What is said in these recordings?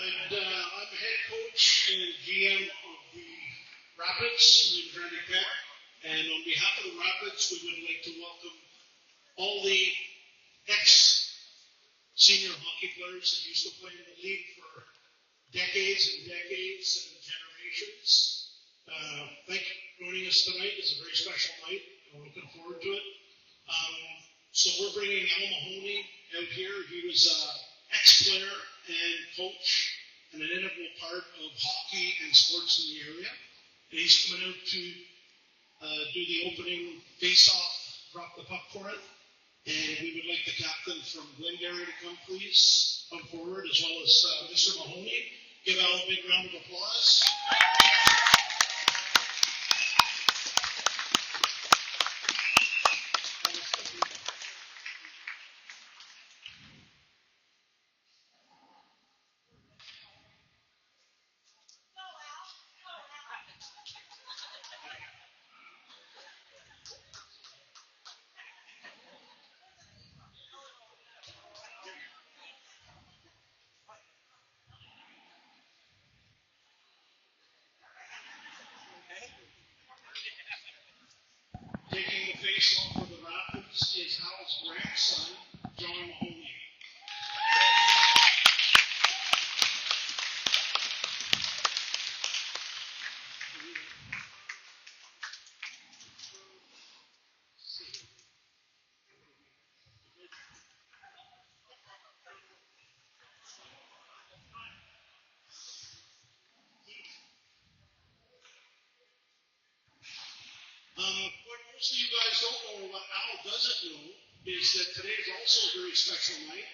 And I'm the head coach and GM of the Rapids in Glengarry. And on behalf of the Rapids, we would like to welcome all the ex-senior hockey players that used to play in the league for decades and decades and generations. Thank you for joining us tonight. It's a very special night. I'm looking forward to it. So we're bringing Al Mahoney out here. He was an ex-player and coach and an integral part of hockey and sports in the area. And he's coming out to do the opening face-off, drop the puck for it. And we would like the captain from Glengarry to come, please, come forward, as well as Mr. Mahoney. Give Al a big round of applause. Taking the face-off for the Rapids is Al's grandson, John Mahoney. What most of you guys don't know, or what Al doesn't know, is that today is also a very special night.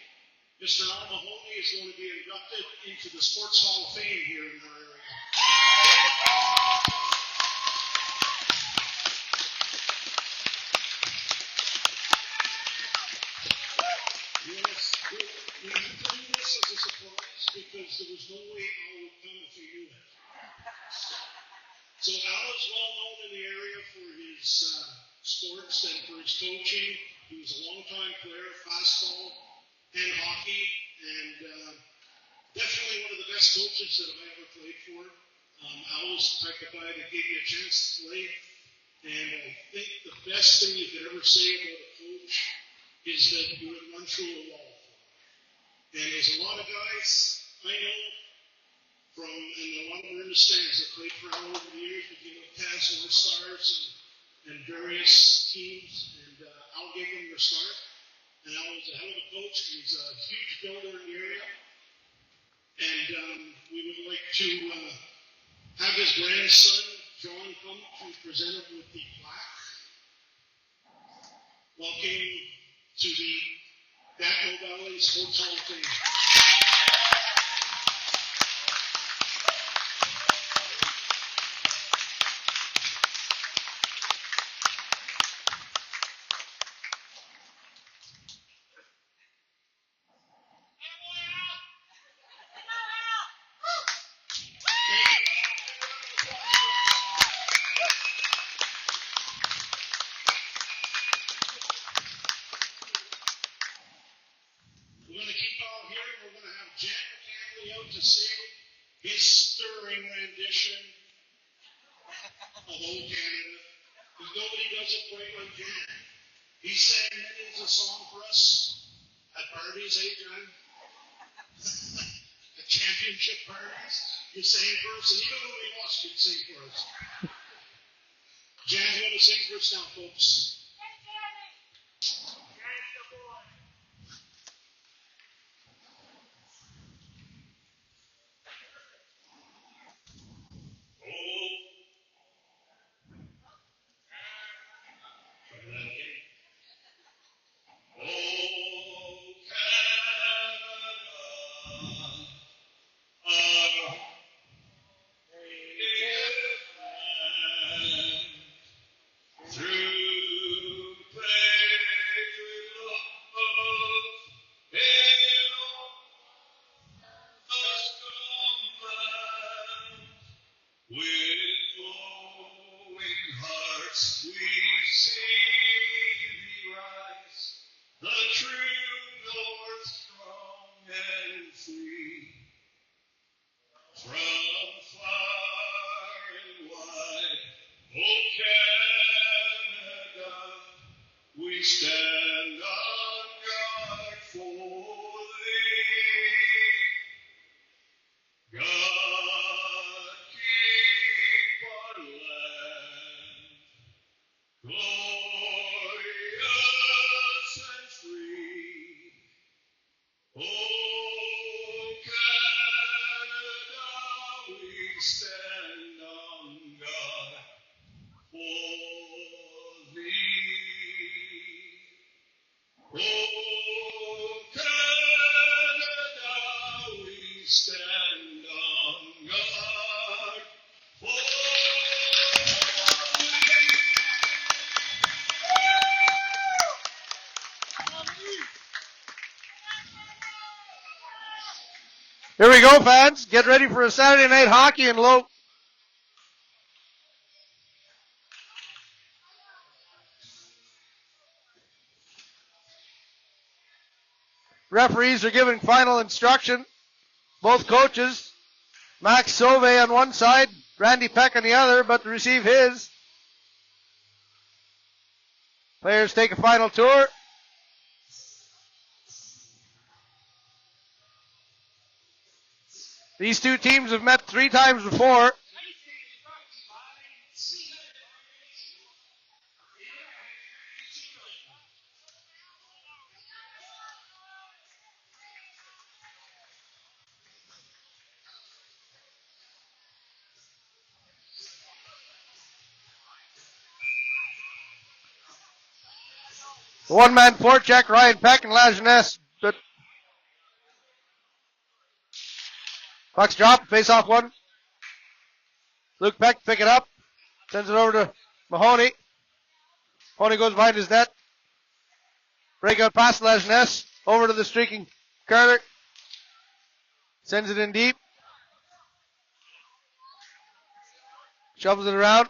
Mr. Al Mahoney is going to be inducted into the Sports Hall of Fame here in our area. Yes, we do this as a surprise because there was no way Al would come if he knew it. So Al is well known in the area for his sports and for his coaching. He was a long-time player, fastball and hockey, and definitely one of the best coaches that I ever played for. Al was the type of guy that gave you a chance to play, and I think the best thing you could ever say about a coach is that you would run through a wall. And there's a lot of guys I know and a lot of them are in the stands that played for Al over the years, became with Taz North Stars and various teams, and Al gave them their start. And Al was a hell of a coach. He's a huge builder in the area. And we would like to have his grandson, John, come to present him with the plaque. Welcome to the Gatineau Valley Sports Hall of Fame. We're going to keep Al here. We're going to have Jan McCanley out to sing his stirring rendition of Old Canada. Because nobody does it quite like Jan. He sang millions of songs for us at parties, Jan? At championship parties. You sang for us, and even when we lost, you'd sing for us. Jan's going to sing for us now, folks. The true north, strong and free. Here we go, fans. Get ready for a Saturday night hockey in Low. Referees are giving final instruction. Both coaches, Max Sauvé on one side, Randy Peck on the other, but to receive his. Players take a final tour. These two teams have met 3 times before. The one-man forecheck, Ryan Peck and Lajeunesse. But puck's dropped, face-off one. Luke Peck pick it up, sends it over to Mahoney. Mahoney goes behind his net. Breakout pass to Lajeunesse, over to the streaking Carter. Sends it in deep. Shovels it around.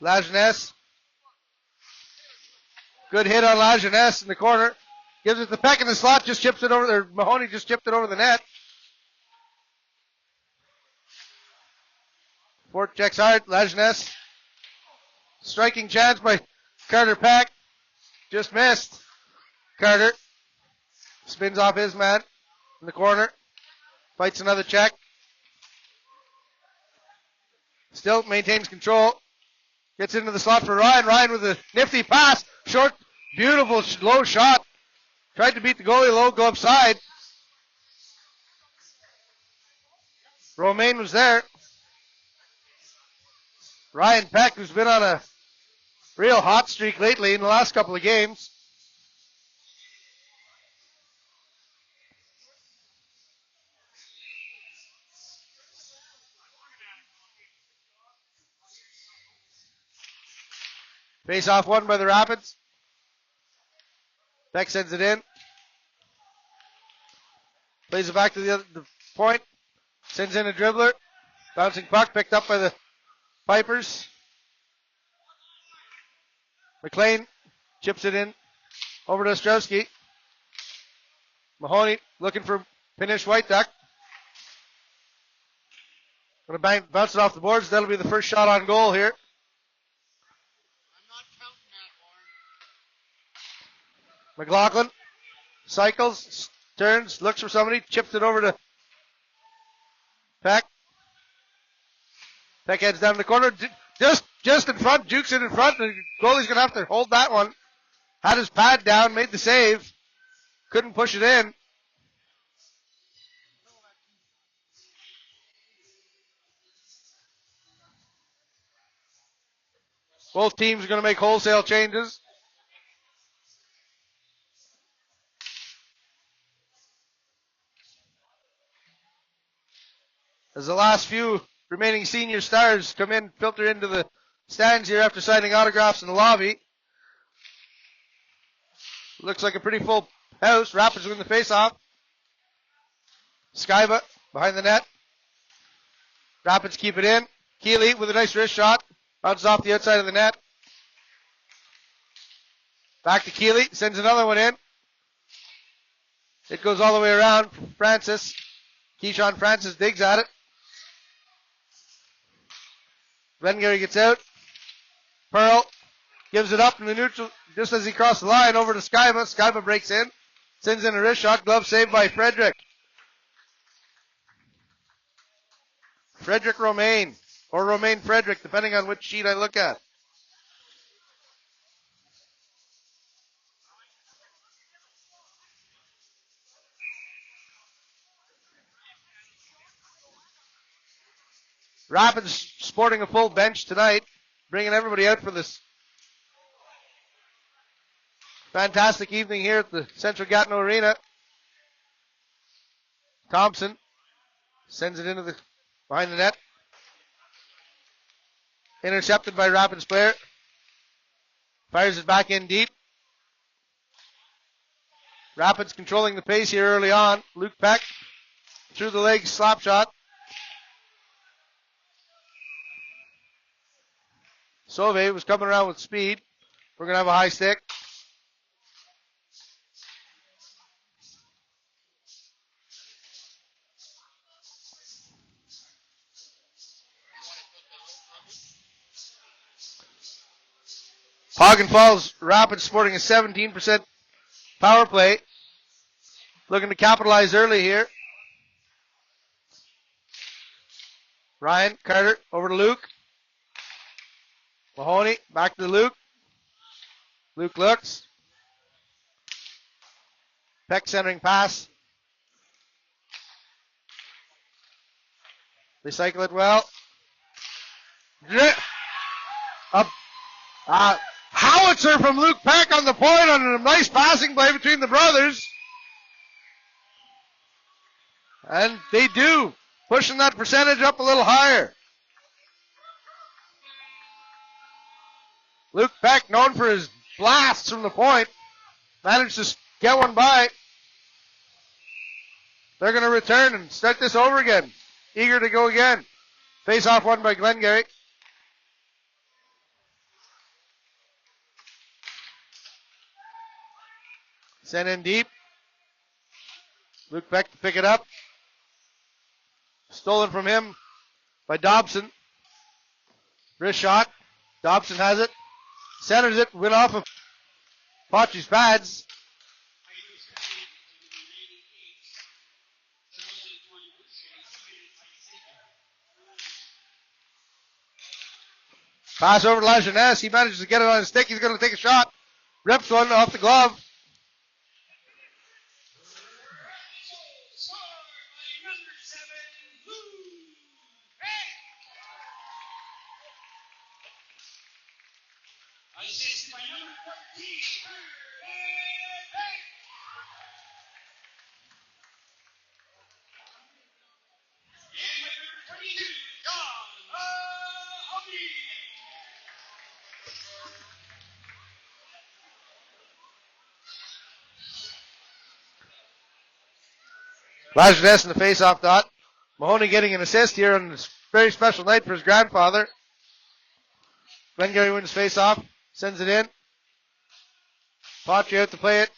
Lajeunesse. Good hit on Lajeunesse in the corner. Gives it to Peck in the slot, just chips it over there. Mahoney just chipped it over the net. Fort checks hard. Lajeunesse. Striking chance by Carter Peck. Just missed. Carter spins off his man in the corner. Fights another check. Still maintains control. Gets into the slot for Ryan. Ryan with a nifty pass. Short, beautiful, low shot. Tried to beat the goalie low, go upside. Romaine was there. Ryan Peck, who's been on a real hot streak lately in the last couple of games. Face off one by the Rapids. Peck sends it in. Plays it back to the point. Sends in a dribbler. Bouncing puck picked up by the Pipers. McLean chips it in over to Ostrowski. Mahoney looking for Pinish White Duck. Going to bounce it off the boards. That'll be the first shot on goal here. McLaughlin cycles, turns, looks for somebody, chips it over to Peck. Peck heads down the corner, just in front, jukes it in front. The goalie's going to have to hold that one. Had his pad down, made the save. Couldn't push it in. Both teams are going to make wholesale changes. As the last few remaining senior stars come in, filter into the stands here after signing autographs in the lobby. Looks like a pretty full house. Rapids win the face-off. Skyba behind the net. Rapids keep it in. Keeley with a nice wrist shot. Bounces off the outside of the net. Back to Keeley. Sends another one in. It goes all the way around. Francis. Keyshawn Francis digs at it. Glengarry gets out. Pearl gives it up in the neutral just as he crossed the line over to Skyba. Skyba breaks in. Sends in a wrist shot. Glove saved by Frederick. Frederick Romaine. Or Romaine Frederick, depending on which sheet I look at. Rapids sporting a full bench tonight, bringing everybody out for this fantastic evening here at the Central Gatineau Arena. Thompson sends it into the behind the net. Intercepted by Rapids player. Fires it back in deep. Rapids controlling the pace here early on. Luke Peck through the legs, slap shot. Sauve was coming around with speed. We're going to have a high stick. Paugan Falls Rapids sporting a 17% power play. Looking to capitalize early here. Ryan Carter over to Luke. Mahoney back to Luke. Luke looks. Peck centering pass. They cycle it well. Howitzer from Luke Peck on the point on a nice passing play between the brothers. And they do, pushing that percentage up a little higher. Luke Peck, known for his blasts from the point, managed to get one by. They're going to return and start this over again. Eager to go again. Face off one by Glengarry. Sent in deep. Luke Peck to pick it up. Stolen from him by Dobson. Wrist shot. Dobson has it. Centers it. Went off of Pachi's pads. Pass over to Lajeunesse. He manages to get it on his stick. He's going to take a shot. Rips one off the glove. Lajeunesse in the face-off dot. Mahoney getting an assist here on this very special night for his grandfather. Glengarry wins face-off, sends it in. Pachi out to play it.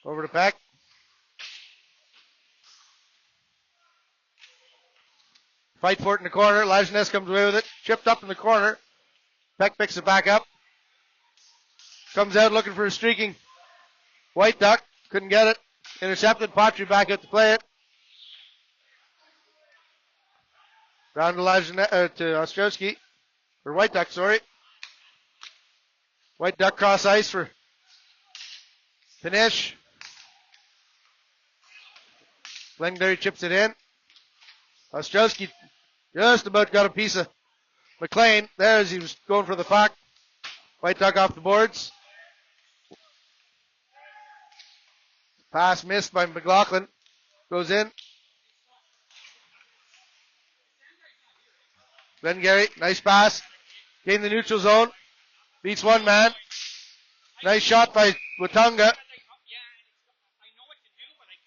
Over to Peck. Fight for it in the corner. Lajeunesse comes away with it. Chipped up in the corner. Peck picks it back up. Comes out looking for a streaking White Duck. Couldn't get it. Intercepted. Pachi back out to play it. Round to Ostrowski. Or White Duck, sorry. White Duck cross ice for finish. Glengarry chips it in. Ostrowski just about got a piece of McLean there as he was going for the puck. White Duck off the boards. Pass missed by McLaughlin. Goes in. Glengarry, nice pass. Gain the neutral zone. Beats one man. Nice shot by Watunga.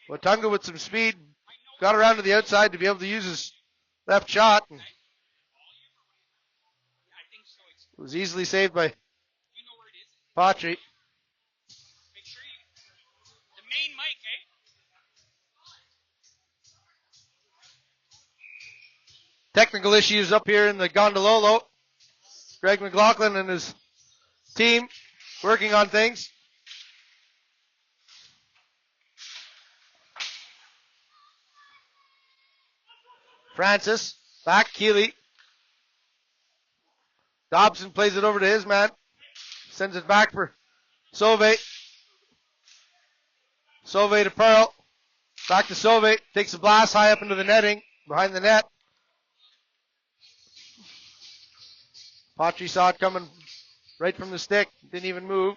Watunga with some speed. Got around to the outside to be able to use his left shot. It was easily saved by Pachi. Technical issues up here in the Gondololo. Greg McLaughlin and his team working on things. Francis, back, Keeley. Dobson plays it over to his man. Sends it back for Sauve. Sauve to Pearl. Back to Sauve. Takes a blast high up into the netting. Behind the net. Pachi saw it coming right from the stick. Didn't even move.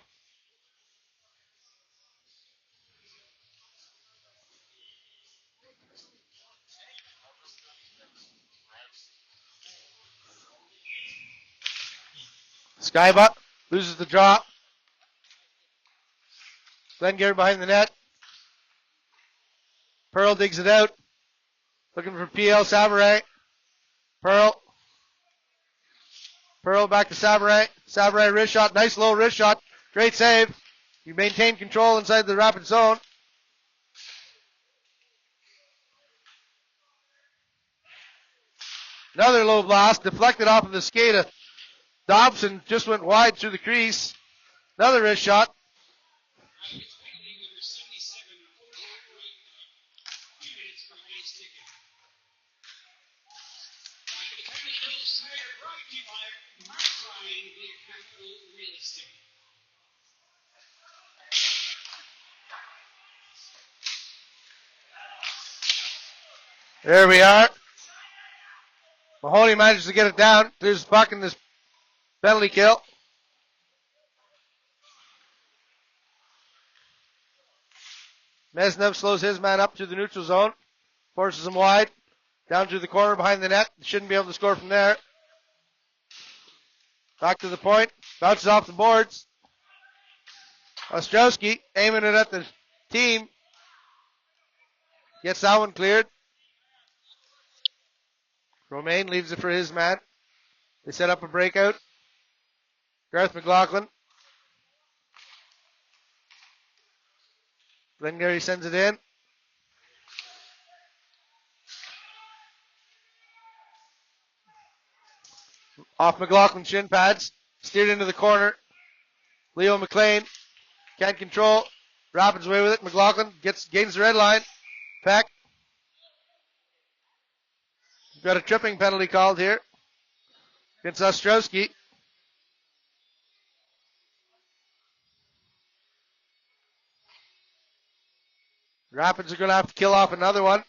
Skybutt loses the drop. Glengarry behind the net. Pearl digs it out. Looking for PL Savaray. Pearl back to Savaray. Savaray wrist shot. Nice low wrist shot. Great save. You maintain control inside the Rapid zone. Another low blast. Deflected off of the skate of Dobson. Just went wide through the crease. Another wrist shot. There we are. Mahoney manages to get it down. There's the puck in this penalty kill. Mesnev slows his man up to the neutral zone. Forces him wide. Down to the corner behind the net. Shouldn't be able to score from there. Back to the point. Bounces off the boards. Ostrowski aiming it at the team. Gets that one cleared. Romaine leaves it for his man. They set up a breakout. Garth McLaughlin. Glengarry sends it in. Off McLaughlin's shin pads. Steered into the corner. Leo McLean can't control. Rapids away with it. McLaughlin gains the red line. Peck. Got a tripping penalty called here against Ostrowski. Rapids are going to have to kill off another one.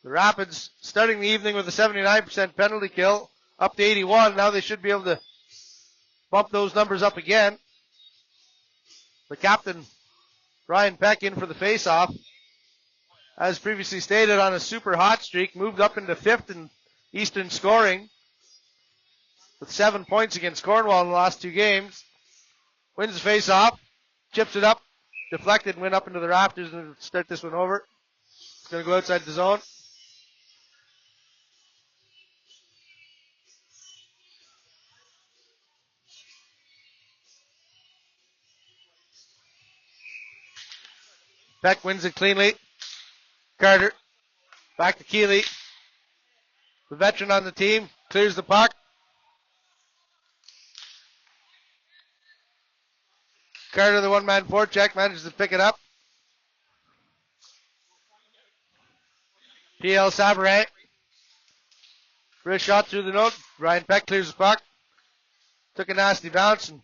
The Rapids starting the evening with a 79% penalty kill, up to 81. Now they should be able to bump those numbers up again. The captain, Ryan Peck, in for the faceoff. As previously stated, on a super hot streak, moved up into fifth in Eastern scoring with 7 points against Cornwall in the last two games. Wins the faceoff, chips it up, deflected, and went up into the rafters and start this one over. It's going to go outside the zone. Peck wins it cleanly. Carter back to Keeley. The veteran on the team clears the puck. Carter, the one-man forecheck, manages to pick it up. PL Savaray. Wrist shot through the note. Ryan Peck clears the puck. Took a nasty bounce and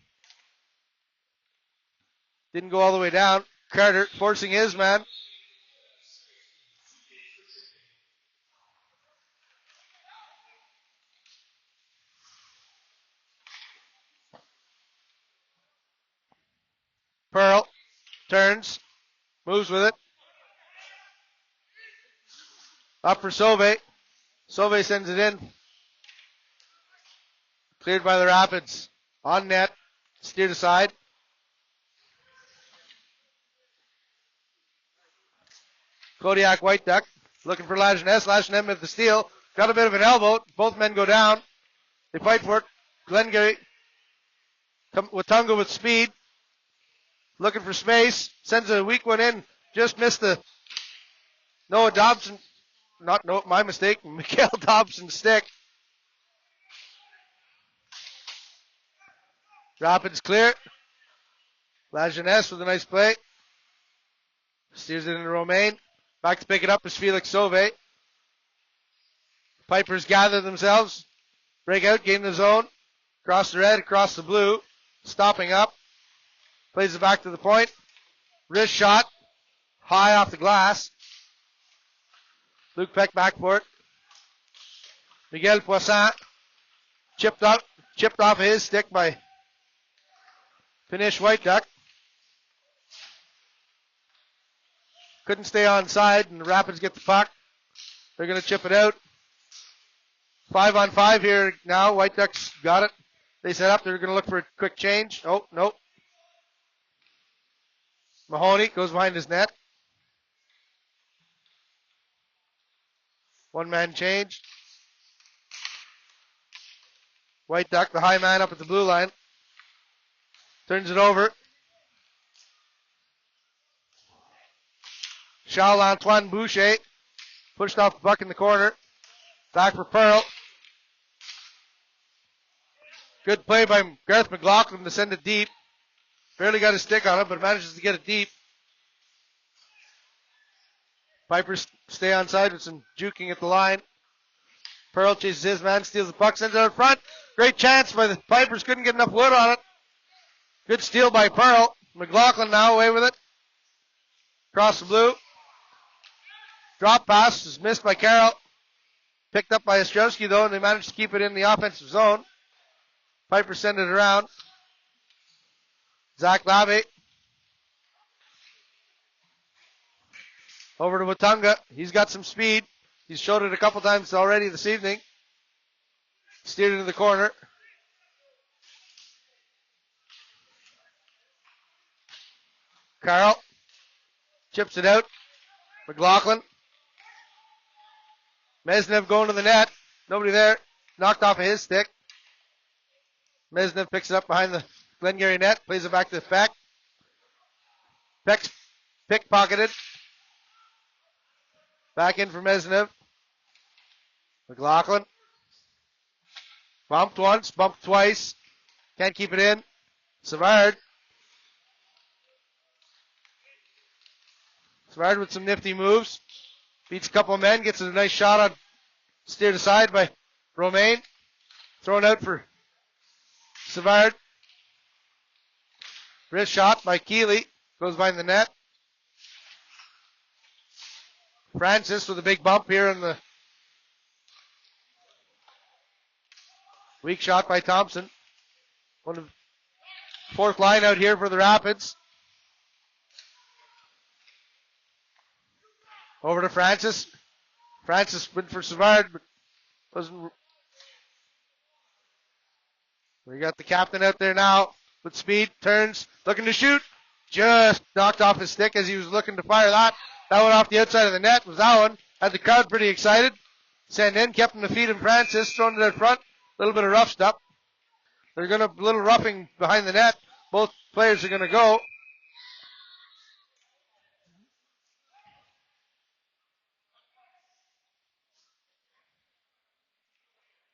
didn't go all the way down. Carter forcing his man. Pearl turns, moves with it. Up for Sauve. Sauve sends it in. Cleared by the Rapids. On net. Steered aside. Kodiak White Duck looking for Lajeunesse. Lajeunesse at the steal. Got a bit of an elbow. Both men go down. They fight for it. Glengarry. Watunga with speed. Looking for space. Sends a weak one in. Just missed the Noah Dobson. My mistake. Mikael Dobson's stick. Rapids clear. Lajeunesse with a nice play. Steers it into Romaine. Back to pick it up is Felix Sauve. Pipers gather themselves. Break out, gain the zone. Across the red, across the blue. Stopping up. Plays it back to the point. Wrist shot. High off the glass. Luke Peck back for it. Miguel Poisson. Chipped off his stick by Finish White Duck. Couldn't stay on side, and the Rapids get the puck. They're going to chip it out. 5-on-5 here now. White Ducks got it. They set up. They're going to look for a quick change. Oh, nope. Mahoney goes behind his net. One man change. White Duck, the high man up at the blue line. Turns it over. Charles-Antoine Boucher pushed off the puck in the corner. Back for Pearl. Good play by Gareth McLaughlin to send it deep. Barely got a stick on it, but manages to get it deep. Pipers stay on side with some juking at the line. Pearl chases his man, steals the puck, sends it out front. Great chance by the Pipers, couldn't get enough wood on it. Good steal by Pearl. McLaughlin now away with it. Across the blue. Drop pass is missed by Carroll. Picked up by Ostrowski though, and they managed to keep it in the offensive zone. Pipers send it around. Zach Lavey. Over to Watunga. He's got some speed. He's showed it a couple times already this evening. Steered into the corner. Carroll chips it out. McLaughlin. Mesnev going to the net. Nobody there. Knocked off of his stick. Mesnev picks it up behind the Glengarry net. Plays it back to Peck. Peck's pickpocketed. Back in for Mesnev. McLaughlin. Bumped once, bumped twice. Can't keep it in. Savard. Savard with some nifty moves. Beats a couple of men. Gets a nice shot on. Steered aside by Romaine. Thrown out for Savard. Wrist shot by Keeley. Goes behind the net. Francis with a big bump here in the weak shot by Thompson. One of fourth line out here for the Rapids. Over to Francis. Francis went for Savard, but wasn't. We got the captain out there now with speed. Turns, looking to shoot. Just knocked off his stick as he was looking to fire that. That went off the outside of the net. Was that one. Had the crowd pretty excited. Sent in, kept him to feet, and Francis throwing it out front. A little bit of rough stuff. They're going to a little roughing behind the net. Both players are going to go.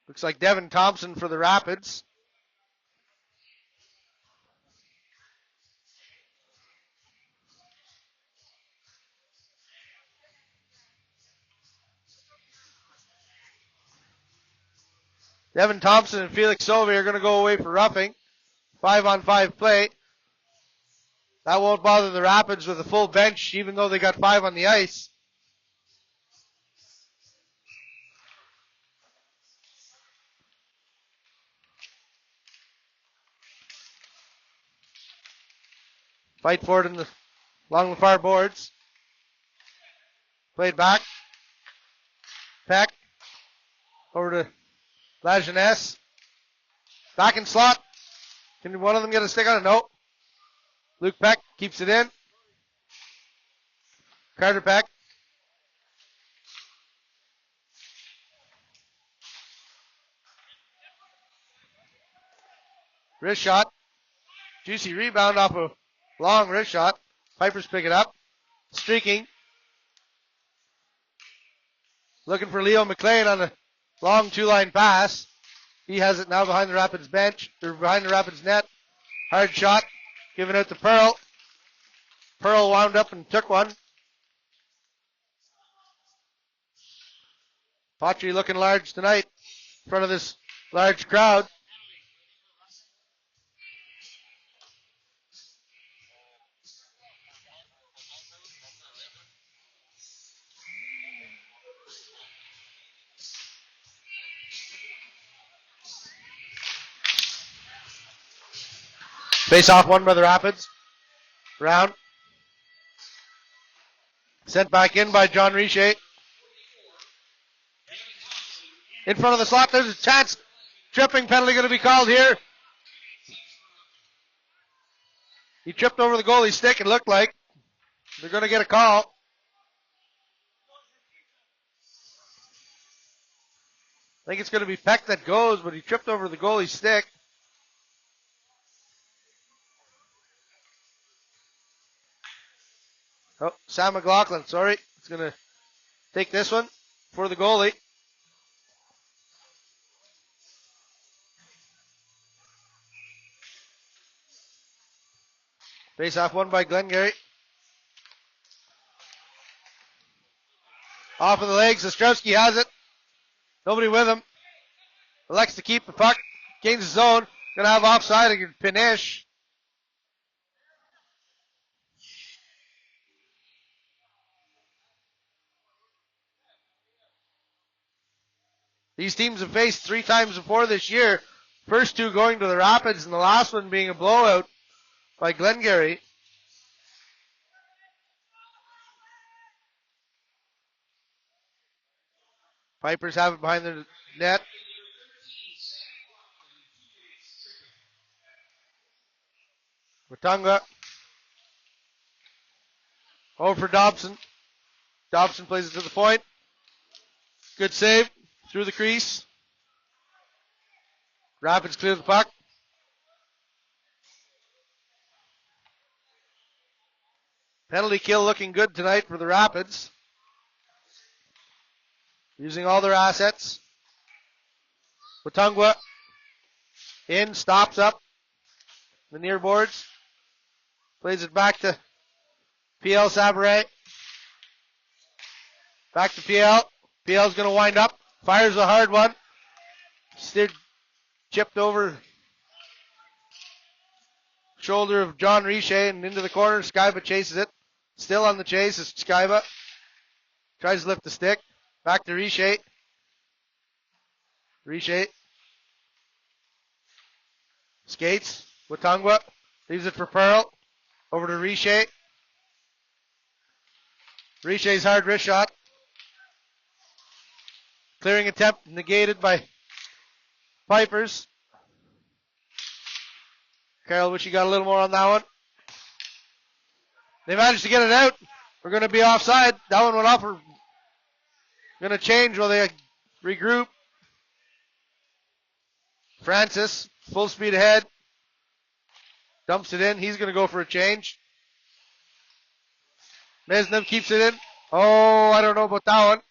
Looks like Devin Thompson for the Rapids. Devin Thompson and Felix Sovey are going to go away for roughing. 5-on-5 play. That won't bother the Rapids with a full bench, even though they got 5 on the ice. Fight for it along the far boards. Played back. Peck. Over to Lajeunesse. Back in slot. Can one of them get a stick on it? No. Luke Peck keeps it in. Carter Peck. Wrist shot. Juicy rebound off a long wrist shot. Pipers pick it up. Streaking. Looking for Leo McLean on a long two-line pass. He has it now behind the Rapids bench. They're behind the Rapids net. Hard shot. Giving out to Pearl. Pearl wound up and took one. Patry looking large tonight in front of this large crowd. Face off one by the Rapids. Round. Sent back in by John Richer. in front of the slot. There's a chance. Tripping penalty going to be called here. He tripped over the goalie's stick, it looked like. They're going to get a call. I think it's going to be Peck that goes, but he tripped over the goalie's stick. Oh, Sam McLaughlin, sorry. He's going to take this one for the goalie. Face off won by Glengarry. Off of the legs, Ostrowski has it. Nobody with him. Elects to keep the puck. Gains his zone. Going to have offside against Pinish. These teams have faced 3 times before this year. First 2 going to the Rapids and the last one being a blowout by Glengarry. Pipers have it behind the net. Matunga. Over for Dobson. Dobson plays it to the point. Good save. Through the crease. Rapids clear the puck. Penalty kill looking good tonight for the Rapids. Using all their assets. Watungwa in, stops up the near boards. Plays it back to PL Sabaret. Back to PL. PL's going to wind up. Fires a hard one. Steered, chipped over shoulder of John Riche and into the corner. Skyba chases it. Still on the chase is Skyba. Tries to lift the stick. Back to Riche. Riche. Skates. Watungwa. Leaves it for Pearl. Over to Riche. Riche's hard wrist shot. Clearing attempt negated by Pipers. Carroll wish he got a little more on that one. They managed to get it out. We're going to be offside. That one went off. We're going to change while they regroup. Francis, full speed ahead. Dumps it in. He's going to go for a change. Mesnev keeps it in. Oh, I don't know about that one.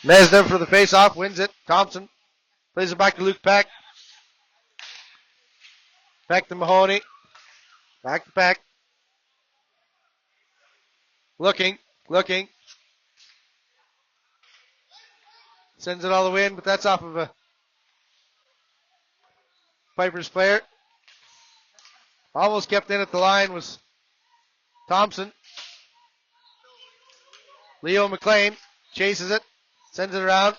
Mesnev for the face-off, wins it. Thompson plays it back to Luke Peck. Peck to Mahoney. Back to Peck. Looking. Sends it all the way in, but that's off of a Piper's player. Almost kept in at the line was Thompson. Leo McLean chases it. Sends it around.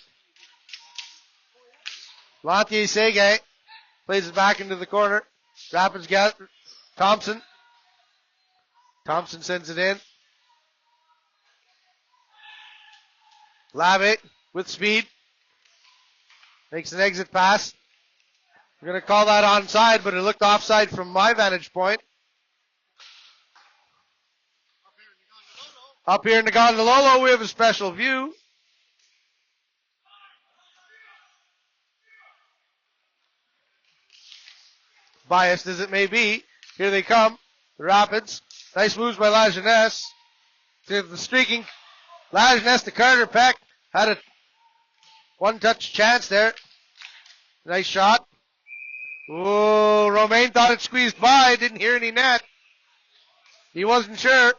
Lantier Sege plays it back into the corner. Rapids got Thompson. Thompson sends it in. Lave with speed. Makes an exit pass. We're going to call that onside, but it looked offside from my vantage point. Up here in the Gondololo, we have a special view. Biased as it may be, here they come. The Rapids. Nice moves by Lajeunesse. To the streaking Lajeunesse to Carter Peck. Had a one-touch chance there. Nice shot. Oh, Romaine thought it squeezed by. Didn't hear any net. He wasn't sure.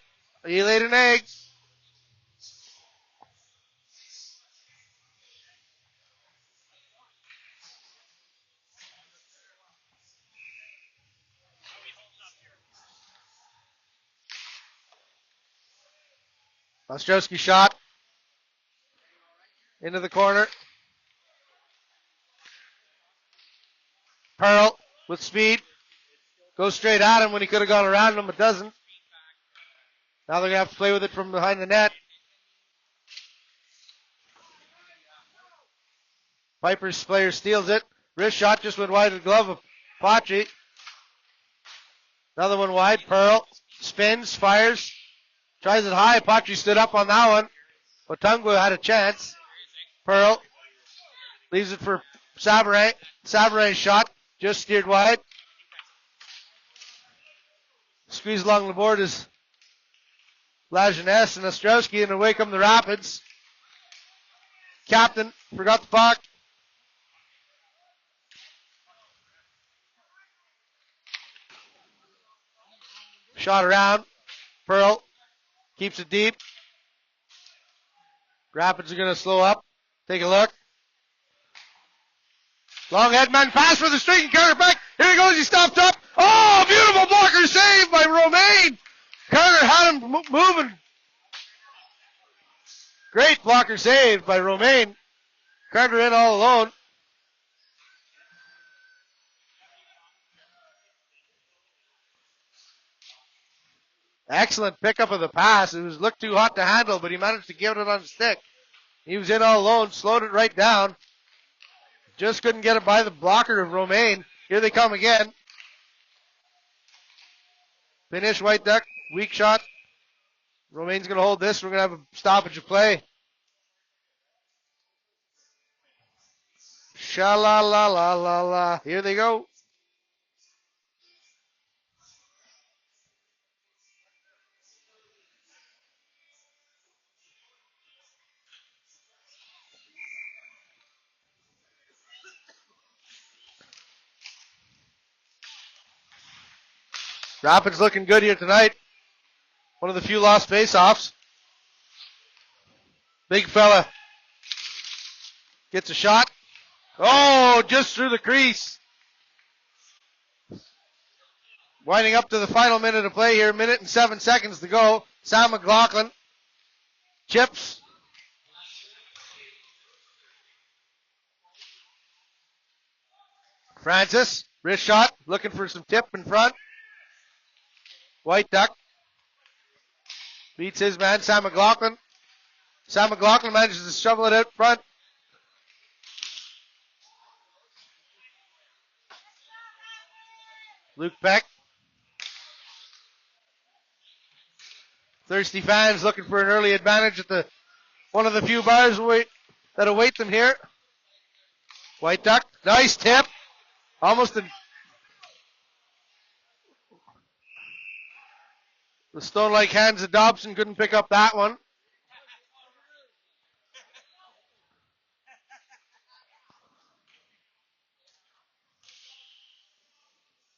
He laid an egg. Ostrowski shot into the corner. Pearl with speed. Goes straight at him when he could have gone around him, but doesn't. Now they're going to have to play with it from behind the net. Piper's player steals it. Wrist shot just went wide of the glove of Pachi. Another one wide. Pearl spins, fires, tries it high. Pachi stood up on that one. Otungu had a chance. Pearl leaves it for Savarin. Savarin's shot just steered wide. Squeeze along the board is Lajeunesse and Ostrowski, and away come the Rapids. Captain forgot the puck. Shot around. Pearl keeps it deep. Rapids are going to slow up. Take a look. Long head man pass for the streak and counter back. Here he goes. He stopped up. Oh, beautiful blocker save by Romaine. Carter had him moving. Great blocker save by Romaine. Carter in all alone. Excellent pickup of the pass. It was looked too hot to handle, but he managed to give it on the stick. He was in all alone, slowed it right down. Just couldn't get it by the blocker of Romaine. Here they come again. Finish, White Duck. Weak shot. Romaine's going to hold this. We're going to have a stoppage of play. Sha-la-la-la-la-la. Here they go. Rapids looking good here tonight. One of the few lost faceoffs. Big fella gets a shot. Oh, just through the crease. Winding up to the final minute of play here. Minute and 7 seconds to go. Sam McLaughlin chips. Francis, wrist shot, looking for some tip in front. White Duck beats his man, Sam McLaughlin. Sam McLaughlin manages to shovel it out front. Luke Peck. Thirsty fans looking for an early advantage at the one of the few bars that await them here. White Duck, nice tip. Almost the stone-like hands of Dobson couldn't pick up that one.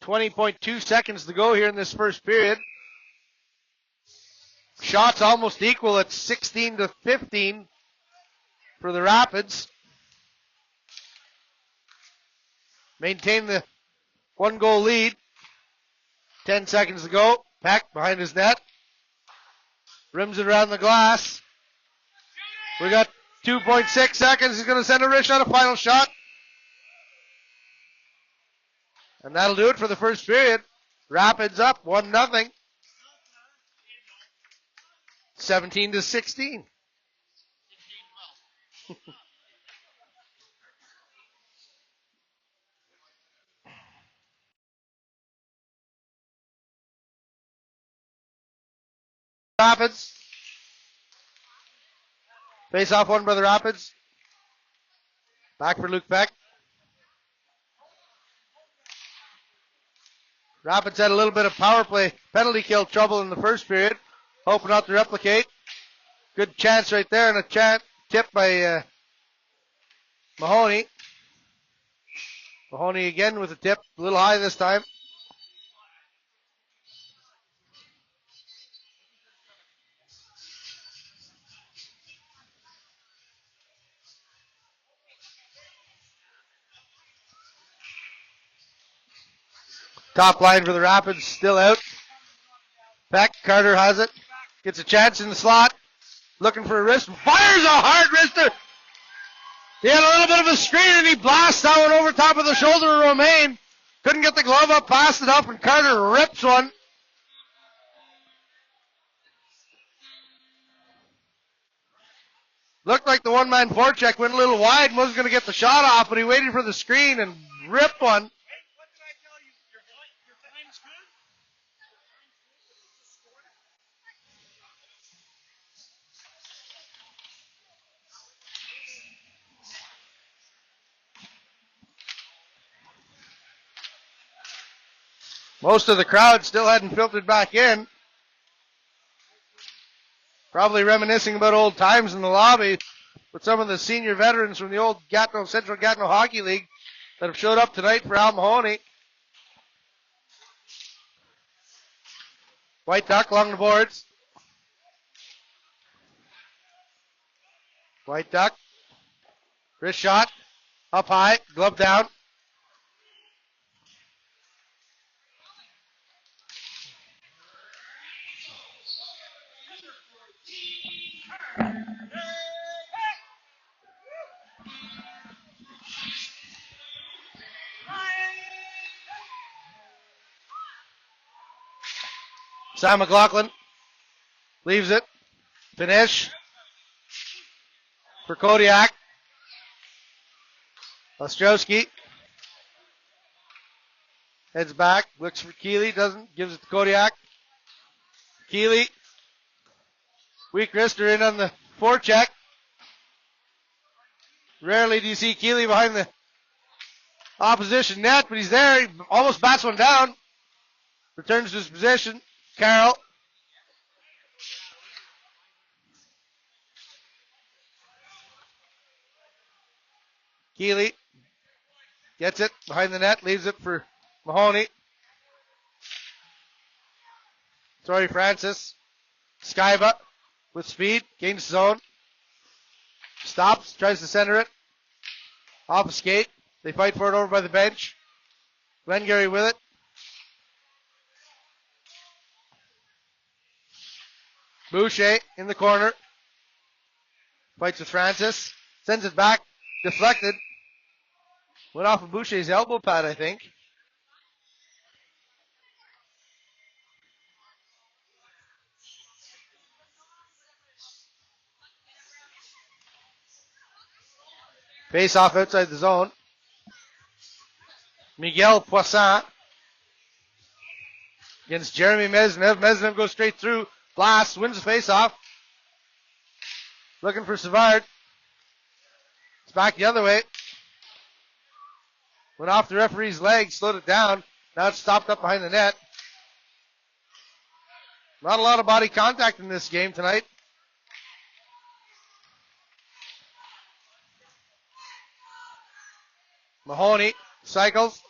.2 seconds to go here in this first period. Shots almost equal at 16-15 for the Rapids. Maintain the 1-goal lead. 10 seconds to go. Peck behind his net. Rims it around the glass. We got 2.6 seconds. He's going to send a wrist shot, a final shot. And that'll do it for the first period. Rapids up 1-0. 17-16. Rapids. Face off one by the Rapids. Back for Luke Peck. Rapids had a little bit of power play penalty kill trouble in the first period. Hoping not to replicate. Good chance right there and a tip by Mahoney. Mahoney again with a tip. A little high this time. Top line for the Rapids still out. Peck, Carter has it. Gets a chance in the slot. looking for a wrist. Fires a hard wrister. He had a little bit of a screen and he blasts that one over top of the shoulder of Romaine. Couldn't get the glove up fast enough and Carter rips one. Looked like the one-man forecheck went a little wide and wasn't going to get the shot off, but he waited for the screen and ripped one. Most of the crowd still hadn't filtered back in. Probably reminiscing about old times in the lobby with some of the senior veterans from the old Central Gatineau Hockey League that have showed up tonight for Al Mahoney. White Duck along the boards. White Duck. Wrist shot. Up high. Glove down. Sam McLaughlin leaves it. Finish for Kodiak. Ostrowski heads back, looks for Keeley, doesn't, gives it to Kodiak. Keeley, weak wrister in on the forecheck. Rarely do you see Keeley behind the opposition net, but he's there. He almost bats one down. Returns to his position. Carroll. Keeley gets it behind the net, leaves it for Mahoney. Sorry, Francis. Skyba with speed, gains zone. Stops, tries to center it. Off a skate. They fight for it over by the bench. Glengarry with it. Boucher in the corner. Fights with Francis. Sends it back. Deflected. Went off of Boucher's elbow pad, I think. Face off outside the zone. Miguel Poisson against Jeremy Mesnev. Mesnev goes straight through. Blast, wins the face off. Looking for Savard. It's back the other way. Went off the referee's leg, slowed it down. Now it's stopped up behind the net. Not a lot of body contact in this game tonight. Mahoney cycles.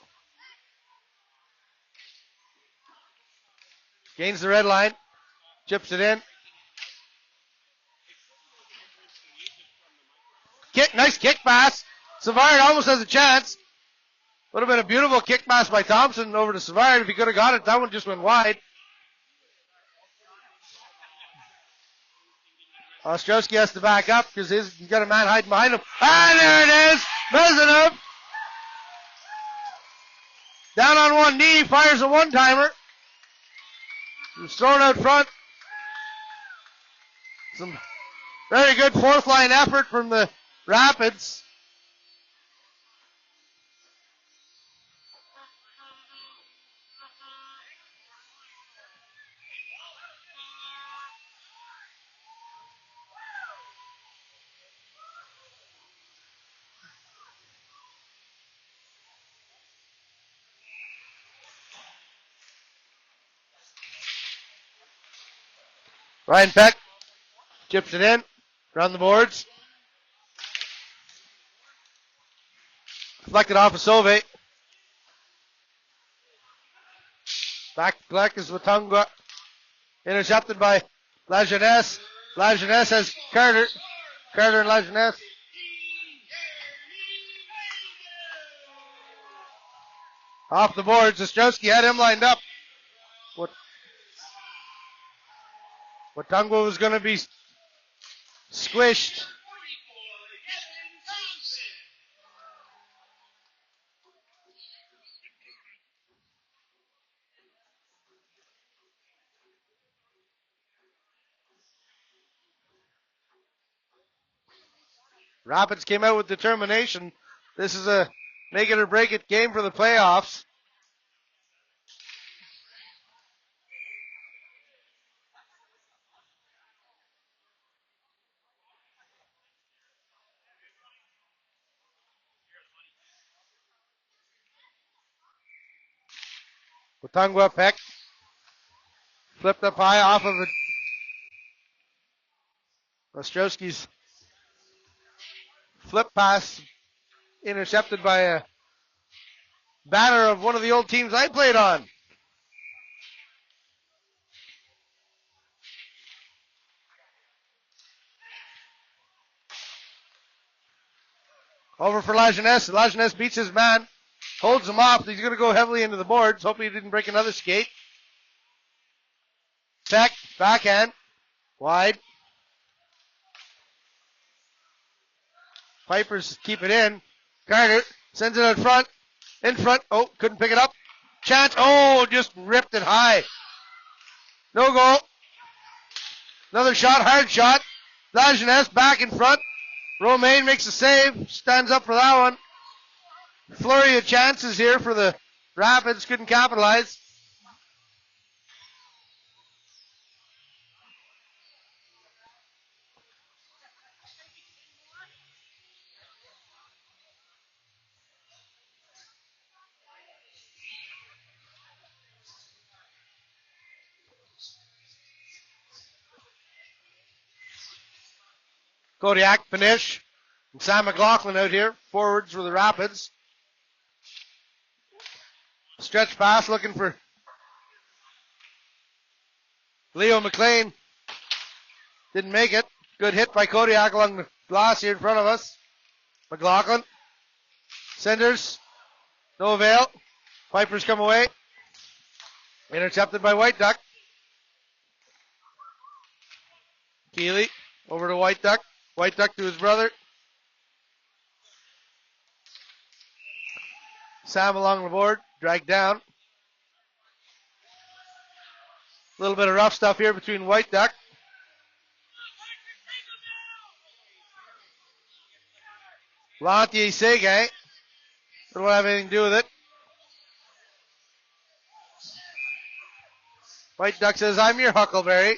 Gains the red line. Chips it in. Nice kick pass. Savard almost has a chance. Would have been a beautiful kick pass by Thompson over to Savard. If he could have got it, that one just went wide. Ostrowski has to back up because he's got a man hiding behind him. And there it is. Mesnev. Down on one knee, fires a one-timer. He's thrown out front. Some very good fourth line effort from the Rapids. Ryan Peck chips it in, around the boards. Deflected off of Sauve. Back to Gleck is Watungwa. Intercepted by La Jeunesse. La Jeunesse has Carter. Carter and La Jeunesse. Off the boards. Ostrowski had him lined up. Watungwa was going to be Squished. Rapids came out with determination. This is a make it or break it game for the playoffs. Watungwa Peck flipped up high off of Ostrowski's flip pass, intercepted by a banner of one of the old teams I played on. Over for Lajeunesse. Lajeunesse beats his man, holds him off. He's going to go heavily into the boards. Hopefully he didn't break another skate. Peck, backhand, wide. Pipers keep it in. Carter sends it out front. In front. Oh, couldn't pick it up. Chance. Oh, just ripped it high. No goal. Another shot, hard shot. Lajeunesse back in front. Romaine makes a save. Stands up for that one. Flurry of chances here for the Rapids. Couldn't capitalize. Kodiak, Panish, and Sam McLaughlin out here. Forwards for the Rapids. Stretch pass looking for Leo McLean. Didn't make it. Good hit by Kodiak along the glass here in front of us. McLaughlin. Senders. No avail. Pipers come away. Intercepted by White Duck. Keeley over to White Duck. White Duck to his brother. Sam along the board. Dragged down. A little bit of rough stuff here between White Duck. Lantier Seguin. Don't have anything to do with it. White Duck says, I'm your Huckleberry.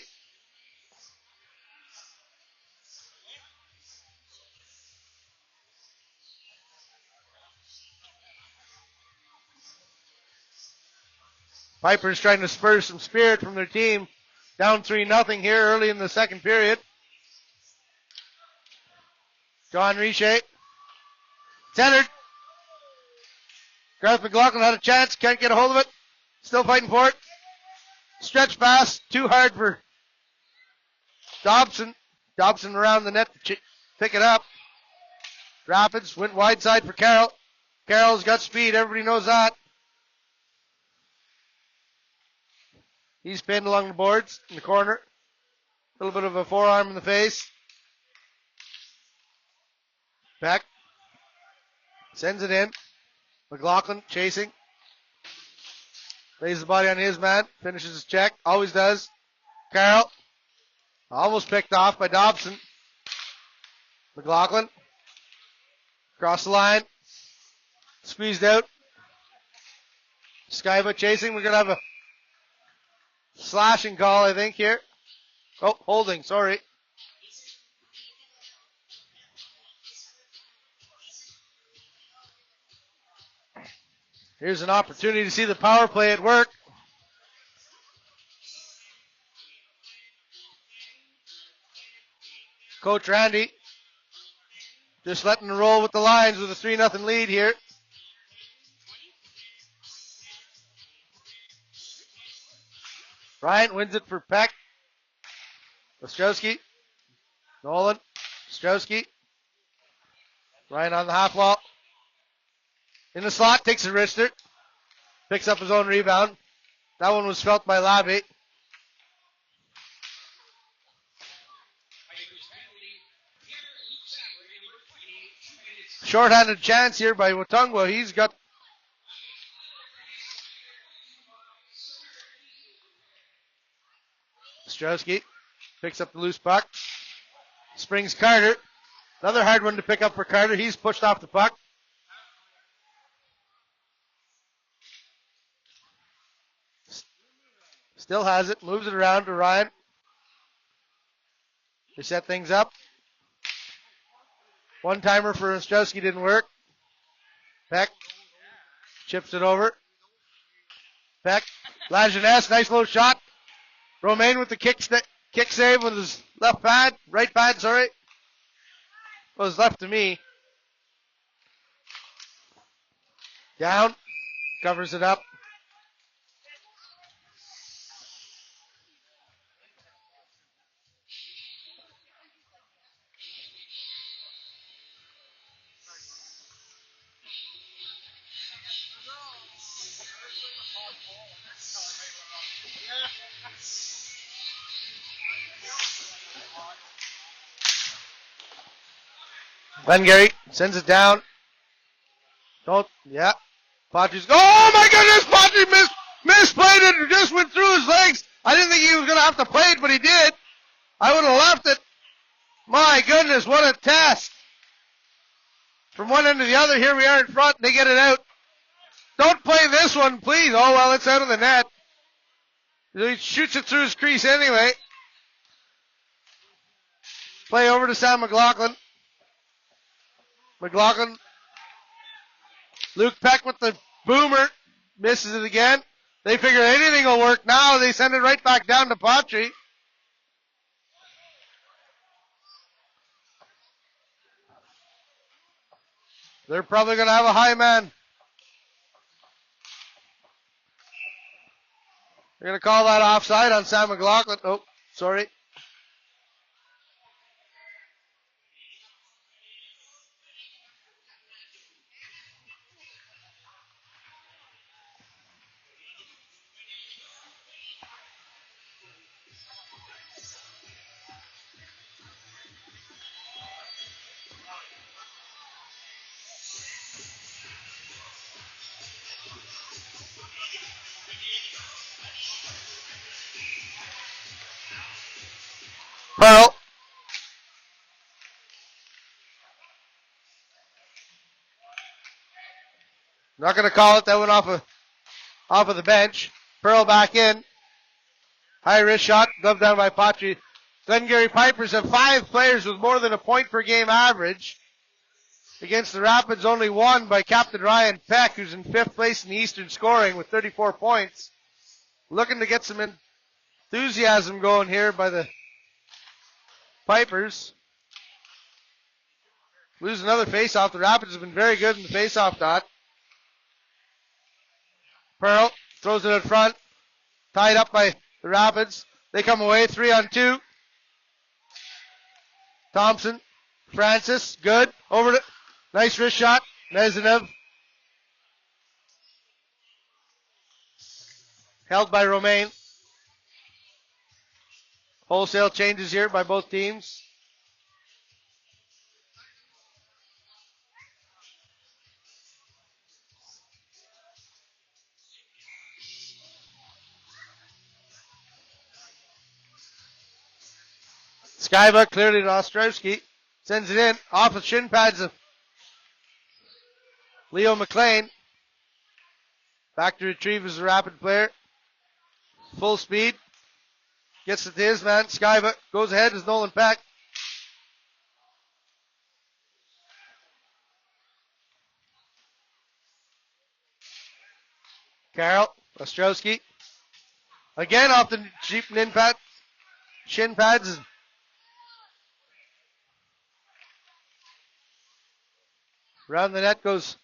Pipers trying to spur some spirit from their team. Down 3-0 here early in the second period. John Riche. Centered. Garth McLaughlin had a chance. Can't get a hold of it. Still fighting for it. Stretch pass. Too hard for Dobson. Dobson around the net to pick it up. Rapids went wide side for Carroll. Carroll's got speed. Everybody knows that. He's pinned along the boards in the corner. A little bit of a forearm in the face. Beck sends it in. McLaughlin chasing. Lays the body on his man. Finishes his check. Always does. Carroll. Almost picked off by Dobson. McLaughlin. Across the line. Squeezed out. Skyba chasing. We're going to have a slashing call, I think, here. Oh, holding, sorry. Here's an opportunity to see the power play at work. Coach Randy just letting it roll with the Lions with a 3-0 lead here. Bryant wins it for Peck. Ostrowski. Nolan. Ostrowski. Ryan on the half wall. In the slot, takes a wrister. Picks up his own rebound. That one was felt by Labby. Shorthanded chance here by Watungwa. He's got Ostrowski picks up the loose puck. Springs Carter. Another hard one to pick up for Carter. He's pushed off the puck. Still has it. Moves it around to Ryan. They set things up. One-timer for Ostrowski didn't work. Peck chips it over. Peck. Lajeunesse. Nice little shot. Romaine with the kick save with his right pad, sorry. Was left to me. Down. Covers it up. Glengarry sends it down. Patry's, oh my goodness, Patry misplayed it and just went through his legs. I didn't think he was going to have to play it, but he did. I would have left it. My goodness, what a test. From one end to the other, here we are in front, they get it out. Don't play this one, please. Oh, well, it's out of the net. He shoots it through his crease anyway. Play over to Sam McLaughlin. Luke Peck with the boomer. Misses it again. They figure anything will work now. They send it right back down to Patry. They're probably going to have a high man. They're going to call that offside on Sam McLaughlin. Oh, sorry. Pearl. Not going to call it. That went off of the bench. Pearl back in. High wrist shot. Gloved down by Patry. Glengarry Pipers have 5 players with more than a point per game average. Against the Rapids, only one by Captain Ryan Peck, who's in 5th place in the Eastern scoring with 34 points. Looking to get some enthusiasm going here by the Pipers. Lose another faceoff. The Rapids have been very good in the faceoff dot. Pearl throws it in front. Tied up by the Rapids. They come away 3-on-2. Thompson. Francis. Good. Over to. Nice wrist shot. Nezinev. Held by Romaine. Wholesale changes here by both teams. Skybuck clearly to Ostrowski. Sends it in. Off the shin pads of Leo McLean. Back to retrieve as a Rapid player. Full speed. Gets it to his man. Skybuck goes ahead as Nolan Peck. Carroll. Ostrowski. Again off the cheap shin pads. Around the net goes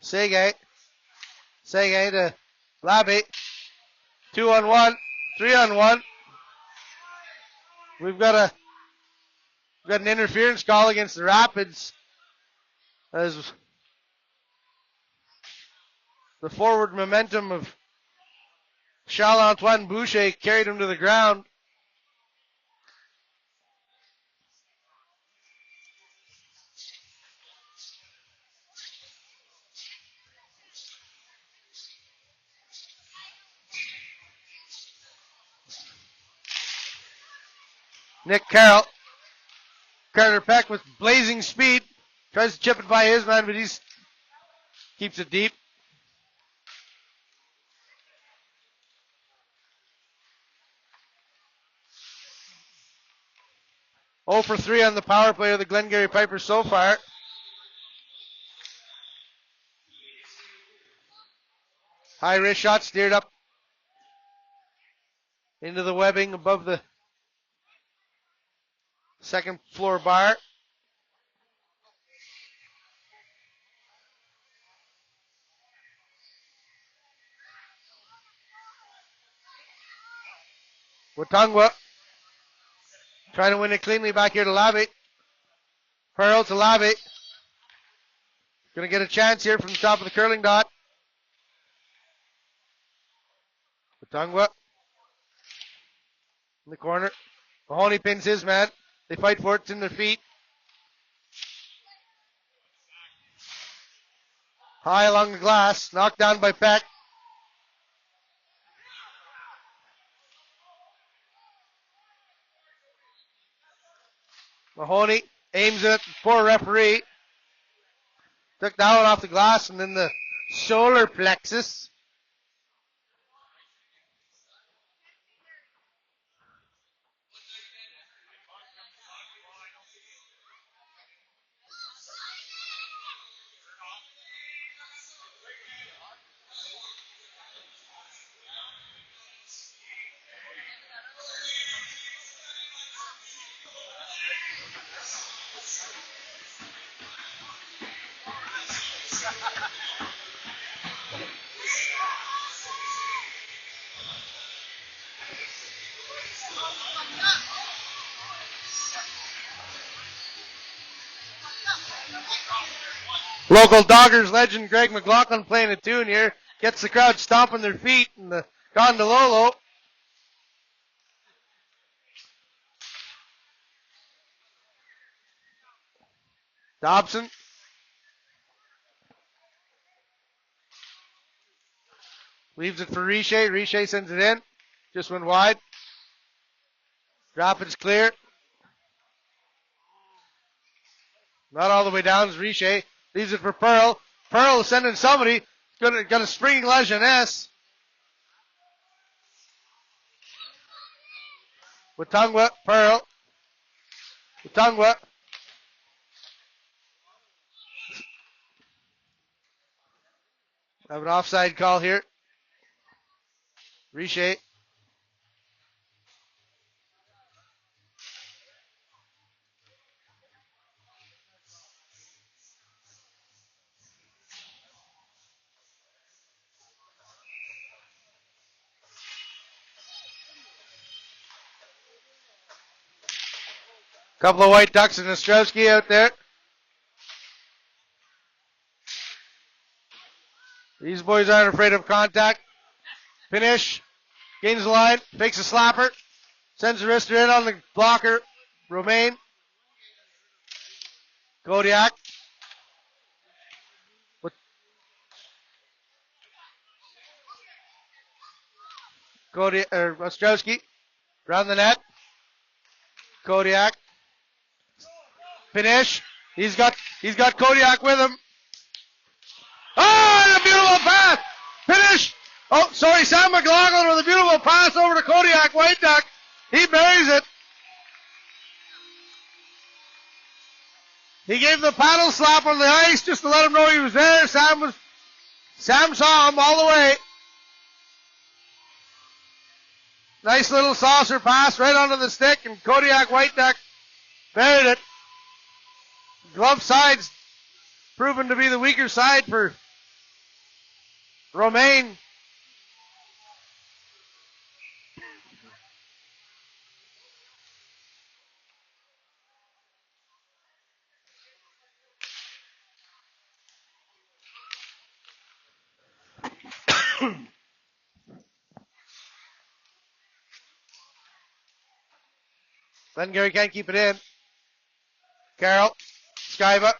Segay. Segay to Labby. 2-on-1. 3-on-1. We've got an interference call against the Rapids as the forward momentum of Charles-Antoine Boucher carried him to the ground. Nick Carroll. Carter Peck with blazing speed. Tries to chip it by his man, but he's keeps it deep. Oh for 3 on the power play of the Glengarry Pipers so far. High wrist shot steered up into the webbing above the second floor bar. Watongwa trying to win it cleanly back here to Lavi. Pearl to Lavi. Going to get a chance here from the top of the curling dot. Watongwa in the corner. Mahoney pins his man. They fight for it. It's in their feet. High along the glass. Knocked down by Peck. Mahoney aims it. Poor referee. Took that one off the glass and then the solar plexus. Local Doggers legend Greg McLaughlin playing a tune here. Gets the crowd stomping their feet in the Gondololo. Dobson. Leaves it for Riche. Riche sends it in. Just went wide. Drop it's clear. Not all the way down is Riche. Leaves it for Pearl. Pearl is sending somebody. Got a springing La Jeunesse. Watongwa, Pearl. Watongwa. Have an offside call here. Riche. Couple of White Ducks and Ostrowski out there. These boys aren't afraid of contact. Finish. Gains the line. Fakes a slapper. Sends the wrister in on the blocker. Romaine. Kodiak. Ostrowski. Around the net. Kodiak. Finish. He's got Kodiak with him. Oh, and a beautiful pass. Finish. Oh, sorry, Sam McLaughlin with a beautiful pass over to Kodiak. White Duck. He buries it. He gave the paddle slap on the ice just to let him know he was there. Sam saw him all the way. Nice little saucer pass right onto the stick, and Kodiak White Duck buried it. Glove side's proven to be the weaker side for Romaine. Glengarry can't keep it in. Carroll. Skyva.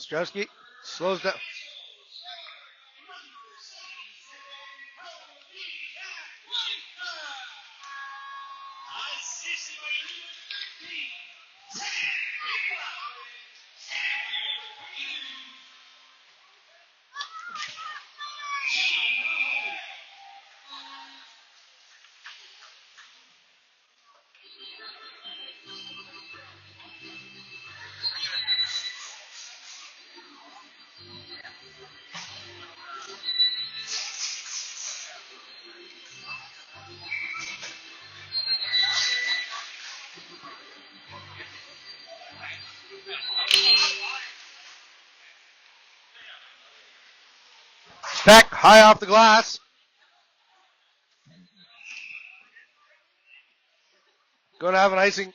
Ostrowski slows down. Peck high off the glass. Going to have an icing.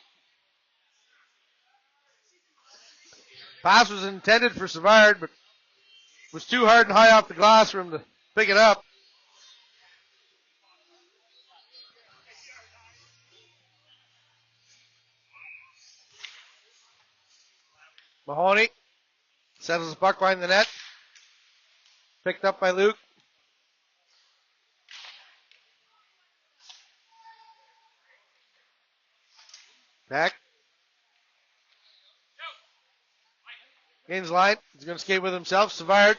Pass was intended for Savard, but was too hard and high off the glass for him to pick it up. Mahoney settles the puck behind the net. Picked up by Luke. Back. Gains line. He's going to skate with himself. Savard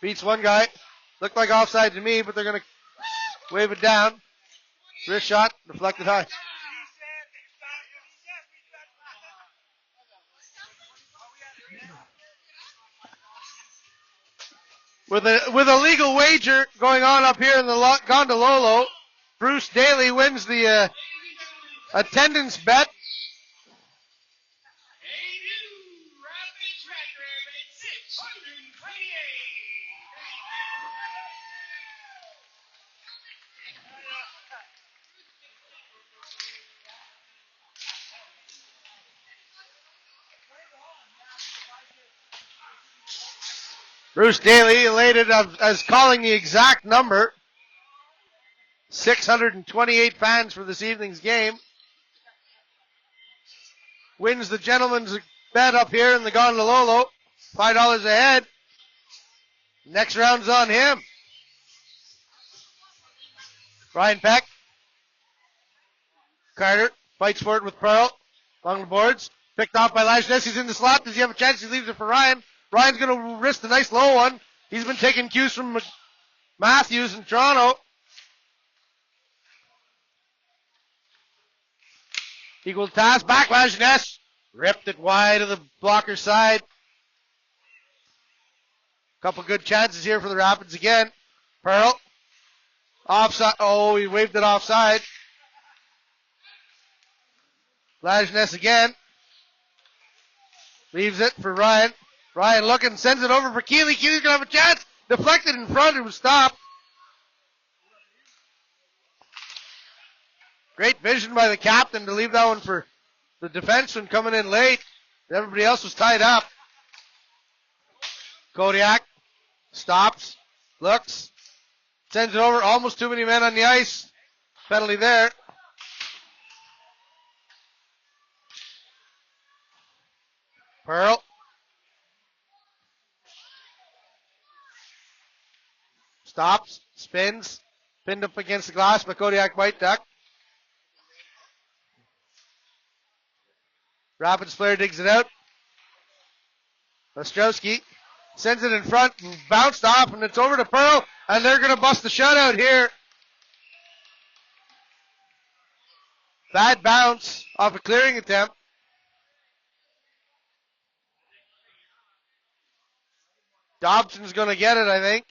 beats one guy. Looked like offside to me, but they're going to wave it down. Wrist shot. Deflected high. With a legal wager going on up here in the Gondololo, Bruce Daly wins the attendance bet. Bruce Daly elated as calling the exact number. 628 fans for this evening's game. Wins the gentleman's bet up here in the Gondololo. $5 ahead. Next round's on him. Ryan Peck. Carter fights for it with Pearl. Along the boards. Picked off by Lashnes. He's in the slot. Does he have a chance? He leaves it for Ryan. Ryan's going to risk a nice low one. He's been taking cues from Matthews in Toronto. Equal task. Backlash Ness. Ripped it wide of the blocker side. Couple good chances here for the Rapids again. Pearl. Offside. Oh, he waved it offside. Lajness again. Leaves it for Ryan. Ryan looking, sends it over for Keeley. Keeley's going to have a chance. Deflected in front. It was stopped. Great vision by the captain to leave that one for the defenseman coming in late. Everybody else was tied up. Kodiak stops, looks, sends it over. Almost too many men on the ice. Penalty there. Pearl. Stops, spins, pinned up against the glass by Kodiak White Duck. Rapids player digs it out. Ostrowski sends it in front, bounced off, and it's over to Pearl, and they're going to bust the shutout here. Bad bounce off a clearing attempt. Dobson's going to get it, I think.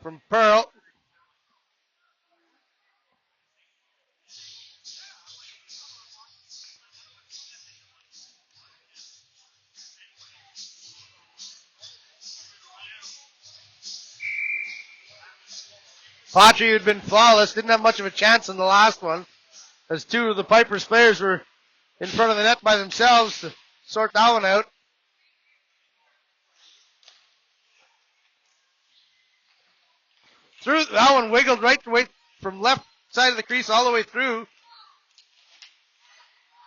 From Pearl. Patry, who'd been flawless, didn't have much of a chance in the last one, as two of the Pipers players were in front of the net by themselves to sort that one out. Through that one wiggled right away from left side of the crease all the way through.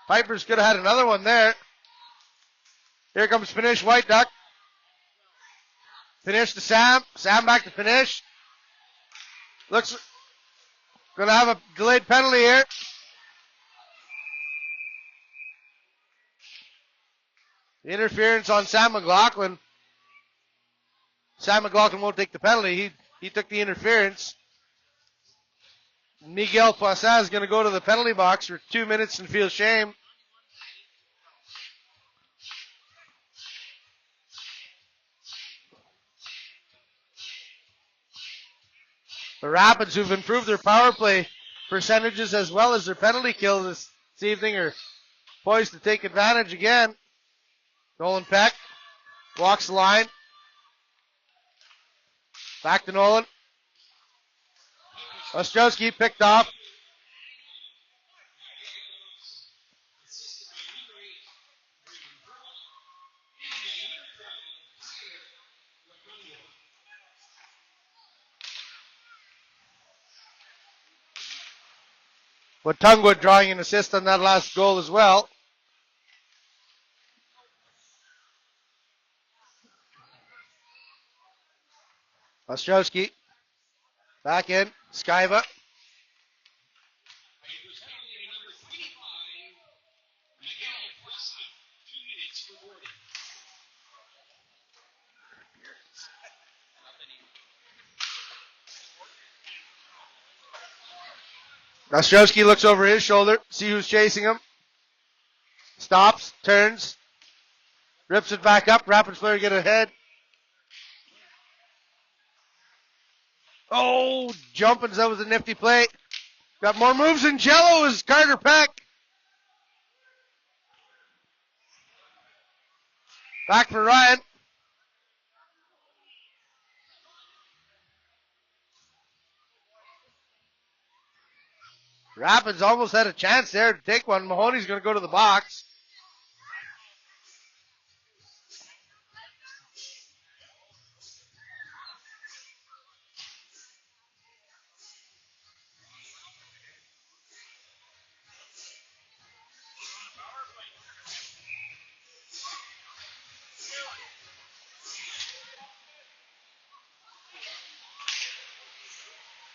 Pipers could have had another one there. Here comes Finish, White Duck. Finish to Sam. Sam back to Finish. Looks going to have a delayed penalty here. The interference on Sam McLaughlin. Sam McLaughlin won't take the penalty. He took the interference. Miguel Poisson is going to go to the penalty box for 2 minutes and feel shame. The Rapids, who've improved their power play percentages as well as their penalty kill this evening, are poised to take advantage again. Nolan Peck walks the line. Back to Nolan. Ostrowski picked off. Watungwa drawing an assist on that last goal as well. Ostrowski back in. Skyva. Ostrowski looks over his shoulder, see who's chasing him. Stops, turns, rips it back up. Rapids player get ahead. Oh, jumping. That was a nifty play. Got more moves than Jello is Carter Peck. Back for Ryan. Rapids almost had a chance there to take one. Mahoney's going to go to the box.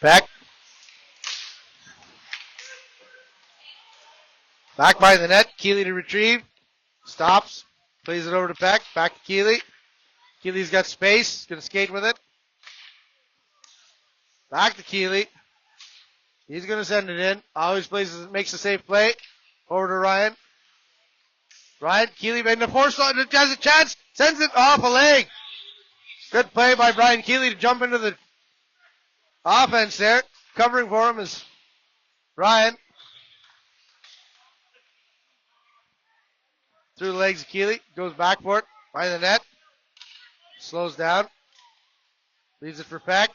Peck. Back by the net. Keeley to retrieve. Stops. Plays it over to Peck. Back to Keeley. Keeley's got space. Going to skate with it. Back to Keeley. He's going to send it in. Always makes a safe play. Over to Ryan. Ryan. Keeley made the force. Has a chance. Sends it off a leg. Good play by Brian Keeley to jump into the offense there. Covering for him is Ryan. Through the legs of Keeley. Goes back for it. By the net. Slows down. Leaves it for Peck.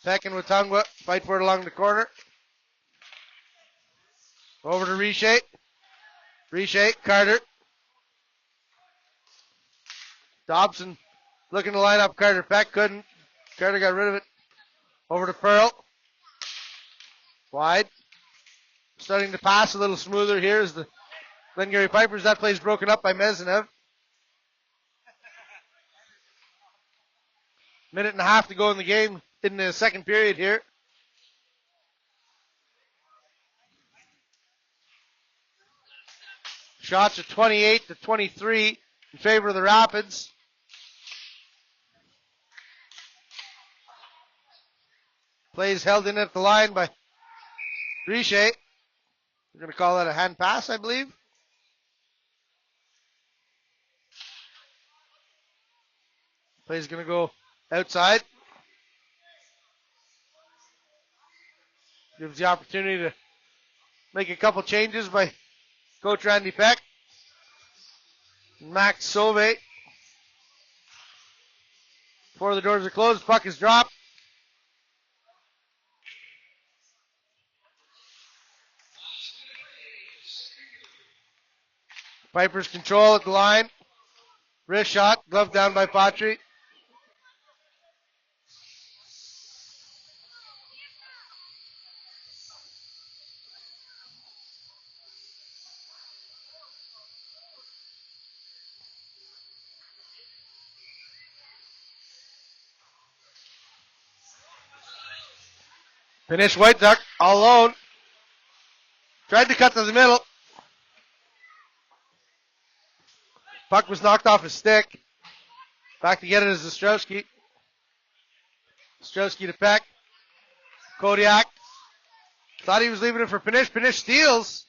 Peck and Watungwa fight for it along the corner. Over to Riche. Riche. Carter. Dobson looking to line up Carter Peck. Couldn't. Carter got rid of it. Over to Pearl. Wide. Starting to pass a little smoother here is the Glengarry Pipers. That play's broken up by Meznev. Minute and a half to go in the game in the second period here. Shots are 28-23 in favor of the Rapids. Plays held in at the line by Riche. We're going to call that a hand pass, I believe. Play's going to go outside. Gives the opportunity to make a couple changes by Coach Randy Peck. Max Sauve. Before the doors are closed, puck is dropped. Pipers control at the line. Wrist shot, glove down by Patry. Finish White Duck all alone. Tried to cut to the middle. Puck was knocked off his stick. Back to get it is Ostrowski. Ostrowski to Peck. Kodiak. Thought he was leaving it for Panish. Panish steals.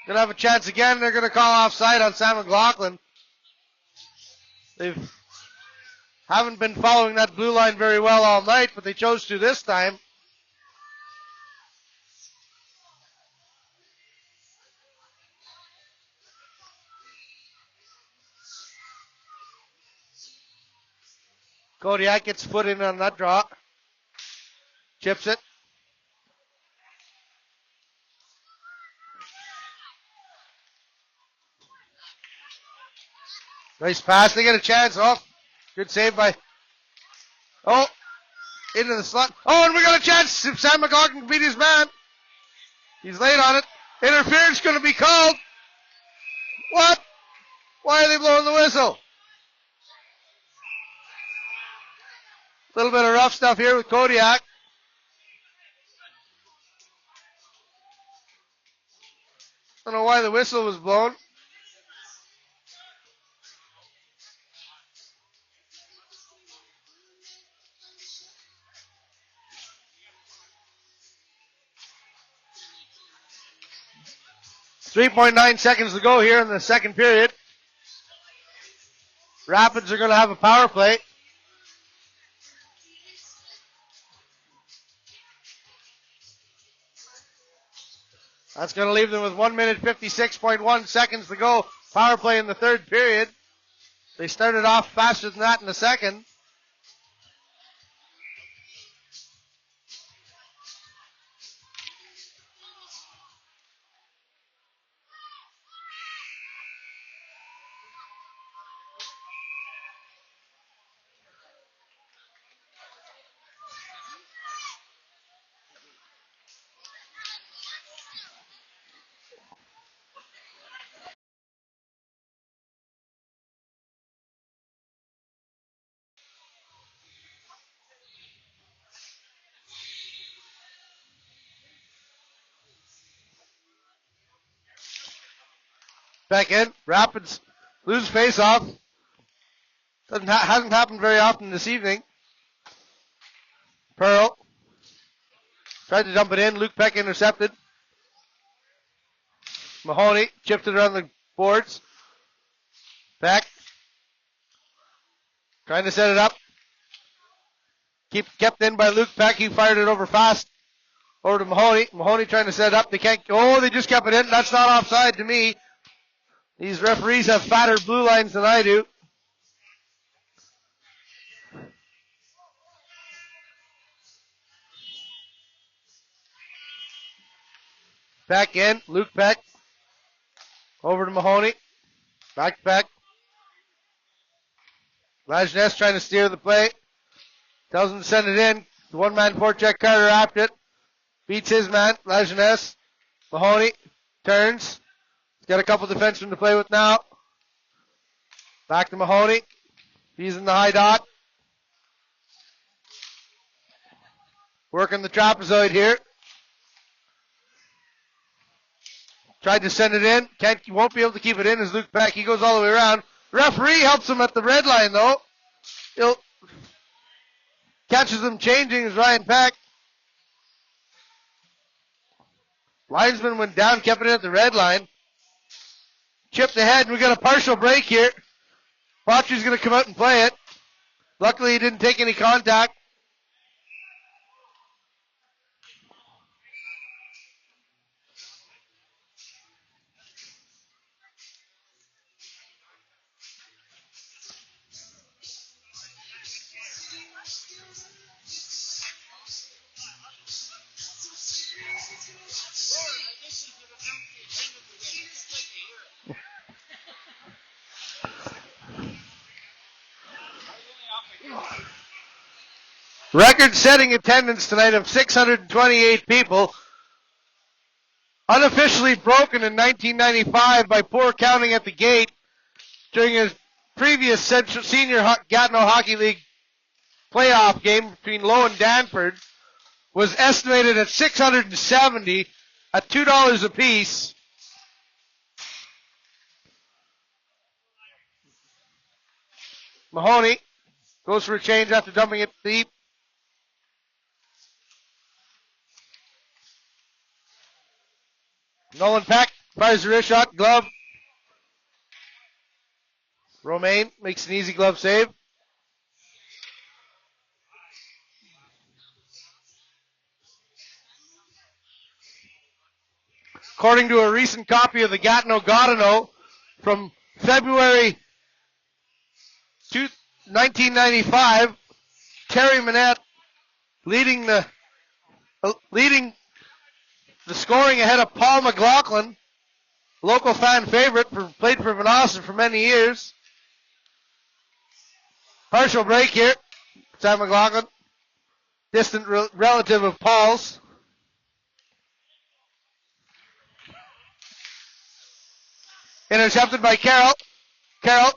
Gonna have a chance again. They're gonna call offside on Sam McLaughlin. They haven't been following that blue line very well all night, but they chose to this time. Kodiak gets foot in on that draw. Chips it. Nice pass. They get a chance. Oh, good save by. Oh, into the slot. Oh, and we got a chance. If Sam McLaughlin can beat his man. He's late on it. Interference going to be called. What? Why are they blowing the whistle? A little bit of rough stuff here with Kodiak. I don't know why the whistle was blown. .9 seconds to go here in the second period. Rapids are going to have a power play. That's going to leave them with 1 minute 56.1 seconds to go. Power play in the third period. They started off faster than that in the second. Back in. Rapids lose face-off. Hasn't happened very often this evening. Pearl tried to dump it in. Luke Peck intercepted. Mahoney chipped it around the boards. Peck trying to set it up. Kept in by Luke Peck. He fired it over fast. Over to Mahoney. Mahoney trying to set it up. They can't. Oh, they just kept it in. That's not offside to me. These referees have fatter blue lines than I do. Back in. Luke Peck. Over to Mahoney. Back to Peck. Lajeunesse trying to steer the play. Tells him to send it in. The one-man forecheck. Carter wrapped it. Beats his man. Lajeunesse. Mahoney turns. He's got a couple defensemen to play with now. Back to Mahoney. He's in the high dot. Working the trapezoid here. Tried to send it in. Won't be able to keep it in as Luke Peck. He goes all the way around. Referee helps him at the red line though. Catches him changing as Ryan Peck. Linesman went down, kept it at the red line. Chipped ahead, and we got a partial break here. Botcher's going to come out and play it. Luckily, he didn't take any contact. Record-setting attendance tonight of 628 people. Unofficially broken in 1995 by poor counting at the gate during his previous senior Gatineau Hockey League playoff game between Lowe and Danford. was estimated at $670 at $2 a piece. Mahoney goes for a change after dumping it deep. Nolan Peck fires the wrist shot, glove. Romaine makes an easy glove save. According to a recent copy of the Gatineau-Gatineau from February 1995, Terry Manette leading the scoring ahead of Paul McLaughlin, local fan favorite, played for Van Austin for many years. Partial break here. Sam McLaughlin, distant relative of Paul's. Intercepted by Carroll. Carroll.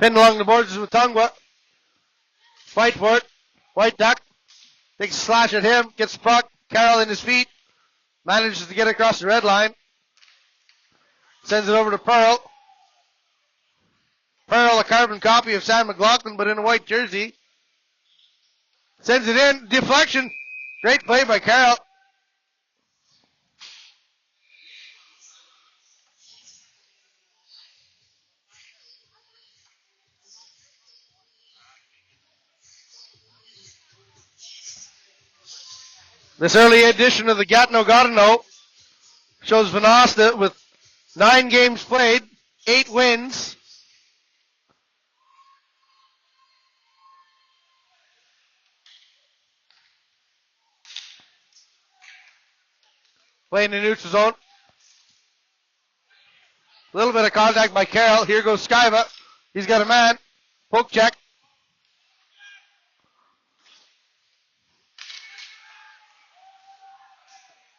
Pinned along the boards is Watungwa. Fight for it. White Duck takes a slash at him. Gets the puck. Carroll in his feet. Manages to get across the red line. Sends it over to Pearl. Pearl, a carbon copy of Sam McLaughlin, but in a white jersey. Sends it in. Deflection. Great play by Carroll. This early edition of the Gatineau-Gatineau shows Van Austin with 9 games played, 8 wins. Playing in the neutral zone. A little bit of contact by Carroll. Here goes Skyva. He's got a man. Poke check.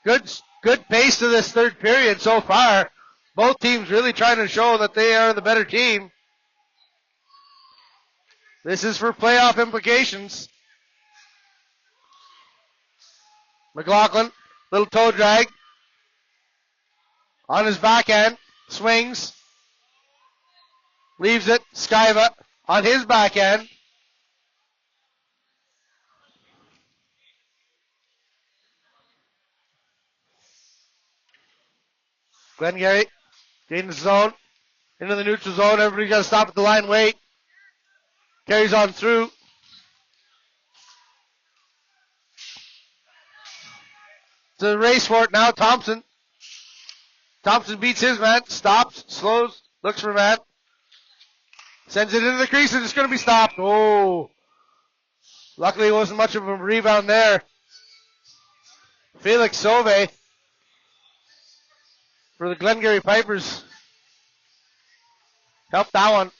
Good pace to this third period so far. Both teams really trying to show that they are the better team. This is for playoff implications. McLaughlin, little toe drag. On his backhand, swings. Leaves it, Skyva on his backhand. Glengarry, getting the zone, into the neutral zone. Everybody's got to stop at the line, wait. Carries on through. It's a race for it now. Thompson beats his man, stops, slows, looks for a man. Sends it into the crease and it's going to be stopped. Oh. Luckily it wasn't much of a rebound there. Felix Sauve for the Glengarry Pipers helped that one.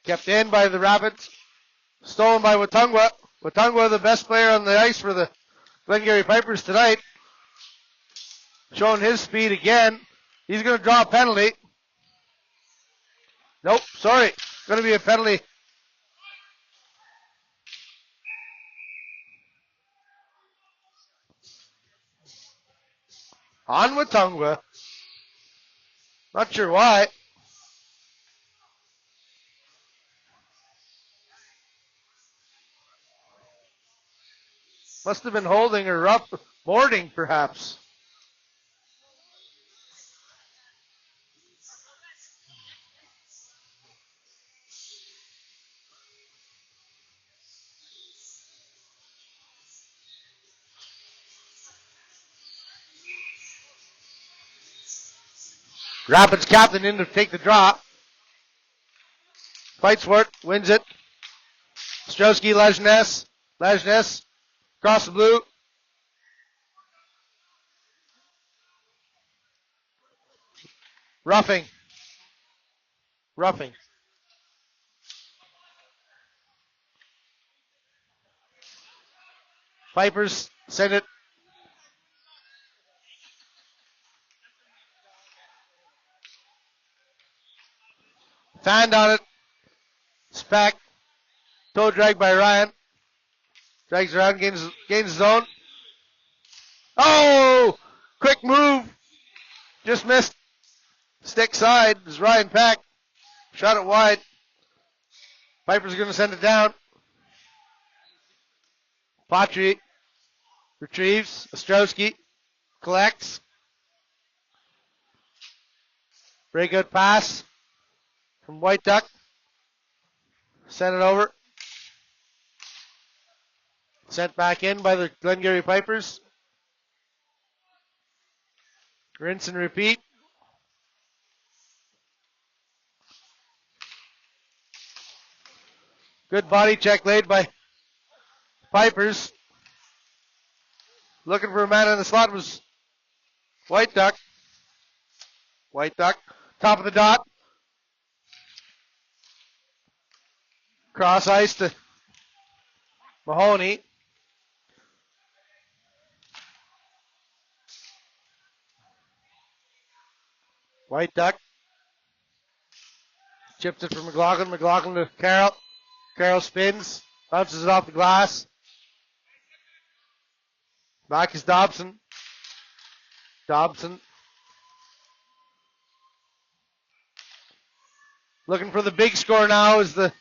Kept in by the Rapids. Stolen by Watungwa. Watungwa, the best player on the ice for the Glengarry Pipers tonight. Showing his speed again. He's going to draw a penalty. Nope, sorry. Going to be a penalty. On Watungwa. Not sure why. Must have been holding her up, boarding perhaps. Rapids captain in to take the draw. Fights for it, wins it. Strowski, Lejnes. Lejnes. Across the blue. Roughing. Roughing. Vipers send it. Fanned on it. Spack. Toe drag by Ryan. Drags around, gains zone. Oh! Quick move. Just missed. Stick side is Ryan Pack. Shot it wide. Piper's going to send it down. Patry retrieves. Ostrowski collects. Breakout pass from White Duck. Send it over. Sent back in by the Glengarry Pipers. Rinse and repeat. Good body check laid by Pipers. Looking for a man in the slot was White Duck. White Duck. Top of the dot. Cross ice to Mahoney. White Duck. Chips it for McLaughlin. McLaughlin to Carroll. Carroll spins. Bounces it off the glass. Back is Dobson. Dobson. Looking for the big score now is the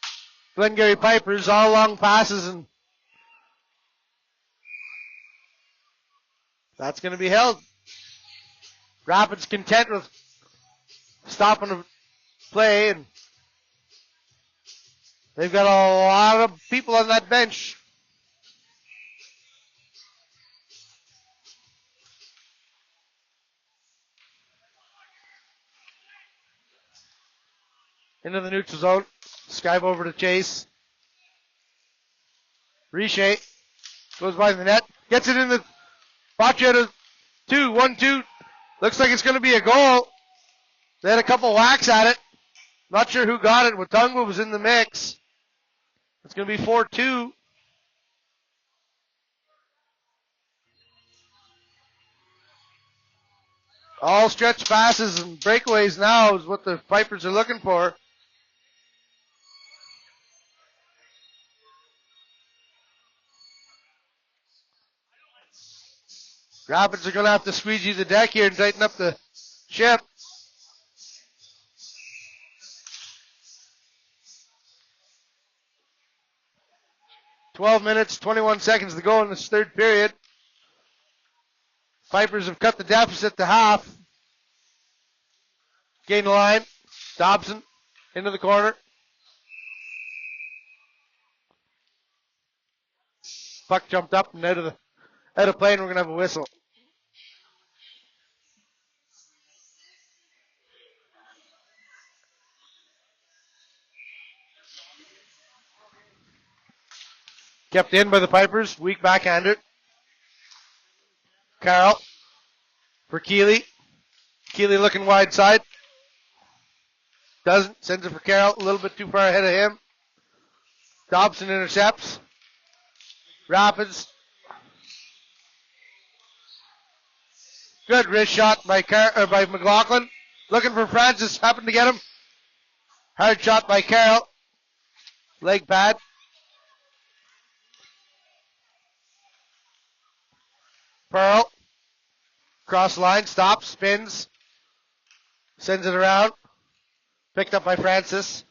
Glengarry Pipers. All long passes, and that's going to be held. Rapids content with stopping the play, and they've got a lot of people on that bench. Into the neutral zone. Skype over to Chase. Riche goes by the net. Gets it in the Boccia to 1-2. Looks like it's going to be a goal. They had a couple whacks at it. Not sure who got it. Watungwa was in the mix. It's going to be 4-2. All stretch passes and breakaways now is what the Vipers are looking for. Rapids are going to have to squeegee the deck here and tighten up the ship. .12 minutes, 21 seconds to go in this third period. Vipers have cut the deficit to half. Gain the line. Dobson into the corner. Puck jumped up and out of play, and we're going to have a whistle. Kept in by the Pipers. Weak backhander. Carroll for Keeley. Keeley looking wide side. Doesn't. Sends it for Carroll. A little bit too far ahead of him. Dobson intercepts. Rapids. Good wrist shot by McLaughlin. Looking for Francis. Happened to get him. Hard shot by Carroll. Leg pad. Pearl. Cross line. Stops. Spins. Sends it around. Picked up by Francis.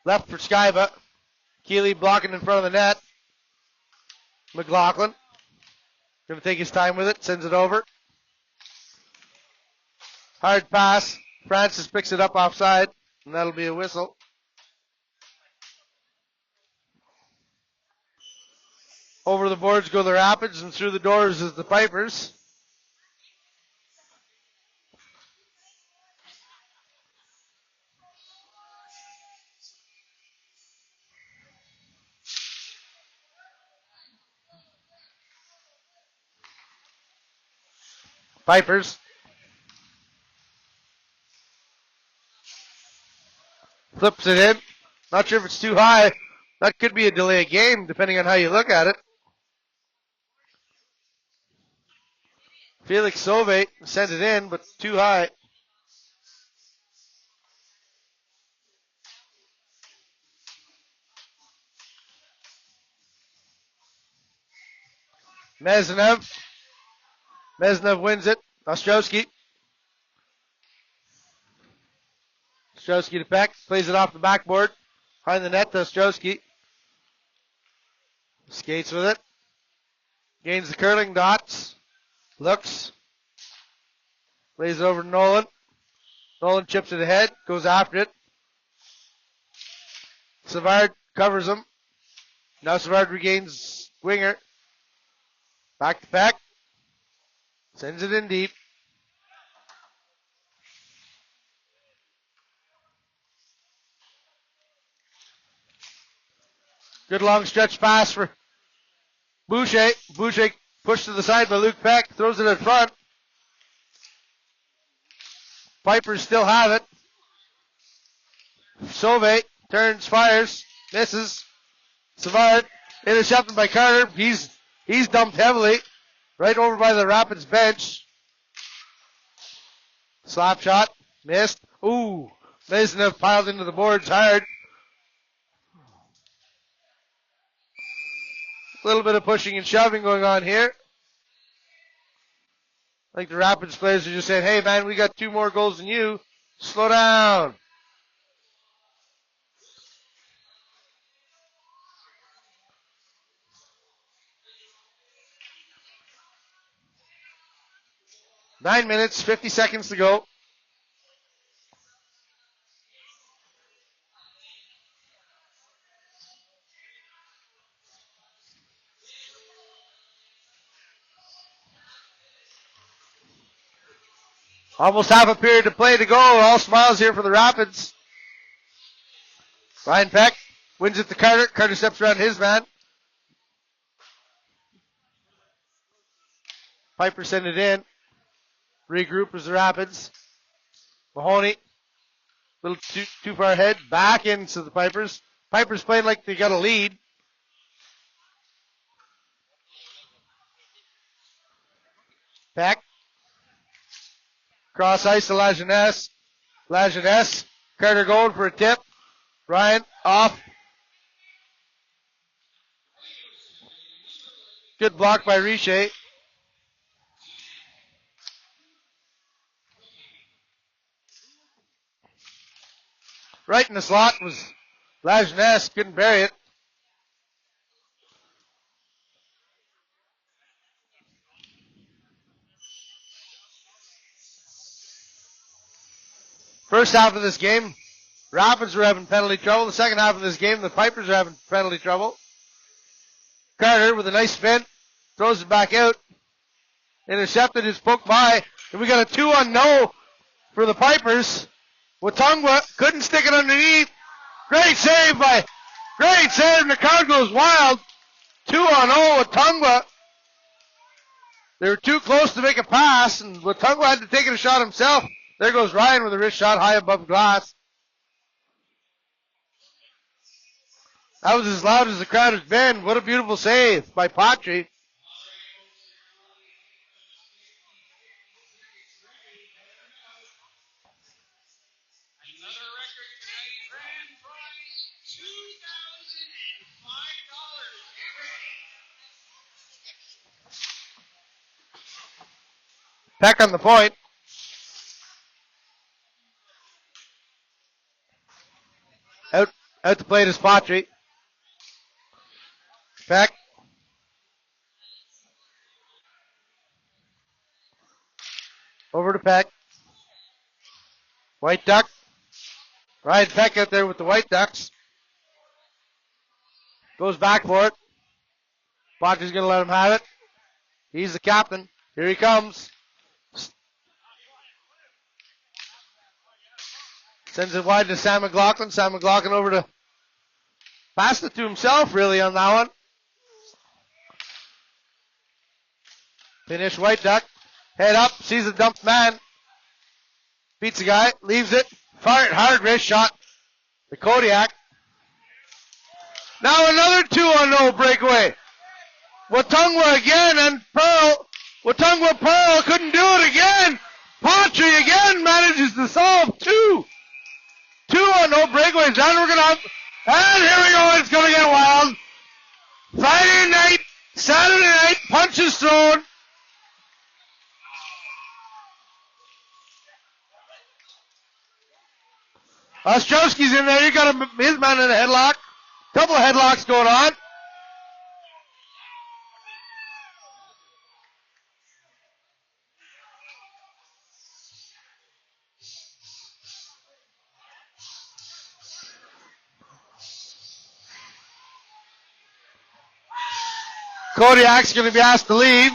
Left for Skyba. Keeley blocking in front of the net. McLaughlin. Going to take his time with it. Sends it over. Hard pass. Francis picks it up offside. And that'll be a whistle. Over the boards go the Rapids, and through the doors is the Pipers. Pipers. Flips it in. Not sure if it's too high. That could be a delay of game, depending on how you look at it. Felix Sauve sent it in, but too high. Meznev wins it. Ostrowski. Ostrowski to Peck. Plays it off the backboard. Behind the net to Ostrowski. Skates with it. Gains the curling dots. Looks. Lays it over to Nolan. Nolan chips it ahead. Goes after it. Savard covers him. Now Savard regains winger. Back to Peck. Sends it in deep. Good long stretch pass for Boucher. Boucher pushed to the side by Luke Peck. Throws it in front. Pipers still have it. Sauve turns, fires, misses. Savard intercepted by Carter. He's dumped heavily. Right over by the Rapids bench. Slap shot. Missed. Ooh. Meznev piled into the boards hard. A little bit of pushing and shoving going on here. I think the Rapids players are just saying, hey man, we got 2 more goals than you. Slow down. Nine minutes, 50 seconds to go. Almost half a period to play to go. All smiles here for the Rapids. Ryan Peck wins it to Carter. Carter steps around his man. Piper send it in. Regroup as the Rapids. Mahoney. A little too far ahead. Back into the Pipers. Pipers playing like they got a lead. Peck. Cross ice to Lajeunesse. Lajeunesse. Carter going for a tip. Ryan off. Good block by Richer. Right in the slot was Lajeunesse. Couldn't bury it. First half of this game, Rapids were having penalty trouble. The second half of this game, the Pipers are having penalty trouble. Carter with a nice spin, throws it back out. Intercepted, is poked by, and we got a 2-on-0 for the Pipers. Watongwa couldn't stick it underneath. Great save, and the crowd goes wild. 2-on-0 Watongwa. They were too close to make a pass, and Watongwa had to take a shot himself. There goes Ryan with a wrist shot high above glass. That was as loud as the crowd has been. What a beautiful save by Patry. Another record tonight, grand prize, $2,005. Peck on the point. Out to play is Patry. Peck. Over to Peck. White Duck. Ryan Peck out there with the White Ducks. Goes back for it. Patry's going to let him have it. He's the captain. Here he comes. Sends it wide to Sam McLaughlin. Sam McLaughlin over to passed it to himself, really, on that one. Finish White Duck. Head up, sees the dumped man. Beats the guy, leaves it. Fired hard, wrist shot. The Kodiak. Now another 2-on-0 breakaway. Watungwa again and Pearl. Watungwa Pearl couldn't do it again. Patry again manages to solve 2-on-0 breakaways. And we're going to have, and here we go, it's going to get wild. Friday night, Saturday night, punches thrown. Ostrowski's in there. You got his man in a headlock. Couple of headlocks going on. Kodiak's going to be asked to leave.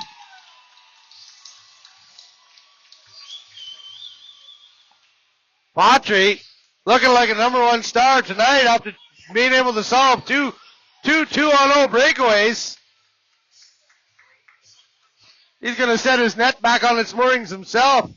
Patry looking like a number one star tonight after being able to solve two 2-on-0 breakaways. He's going to set his net back on its moorings himself.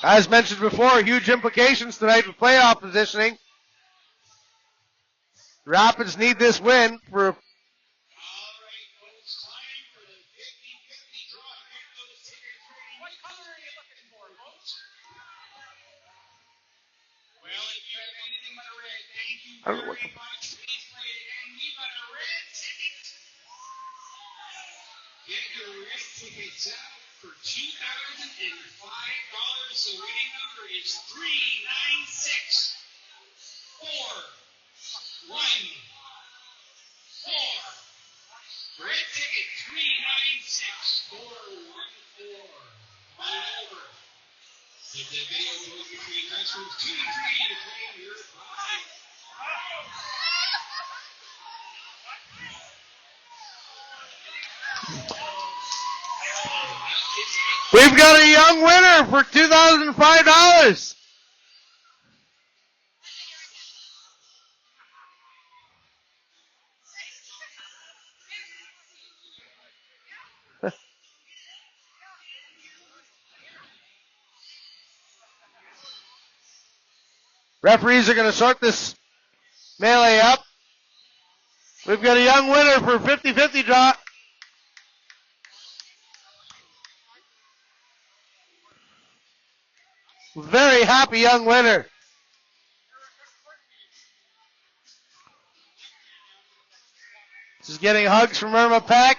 As mentioned before, huge implications tonight with playoff positioning. Rapids need this win for. I don't know what the. Get your red tickets out for $2,005. The winning number is 396 414. Red ticket 396 414. One over. Hit the video goes between classrooms 2 and 3 to claim your prize. We've got a young winner for $2,005. Referees are going to sort this melee up. We've got a young winner for 50-50 draw. Very happy young winner. This is getting hugs from Irma Pack.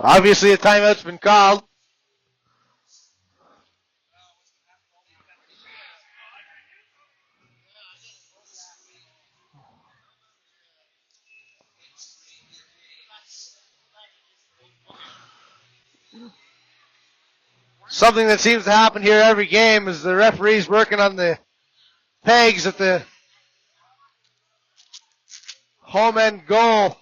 Obviously, a timeout's been called. Something that seems to happen here every game is the referees working on the pegs at the home end goal.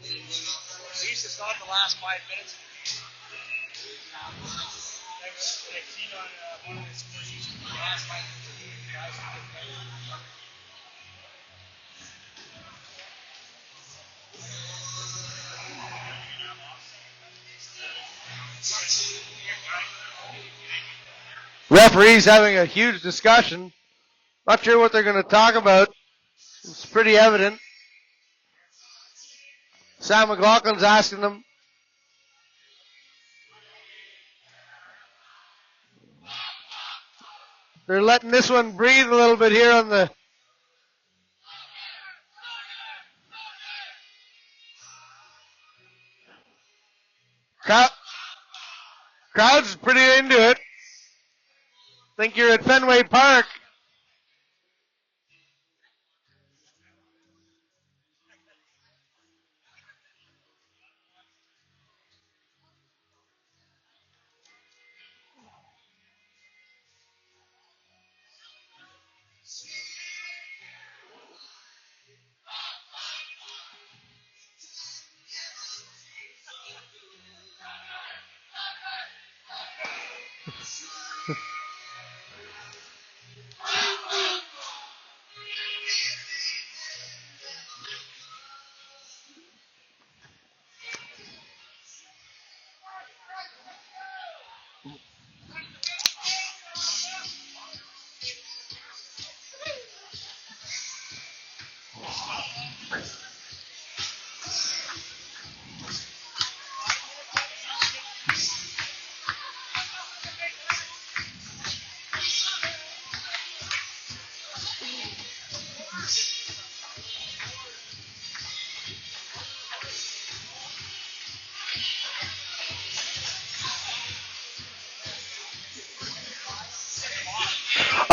At least it's not the last 5 minutes. Referees having a huge discussion. Not sure what they're going to talk about. It's pretty evident. Sam McLaughlin's asking them. They're letting this one breathe a little bit here on the crowd's pretty into it. Think you're at Fenway Park.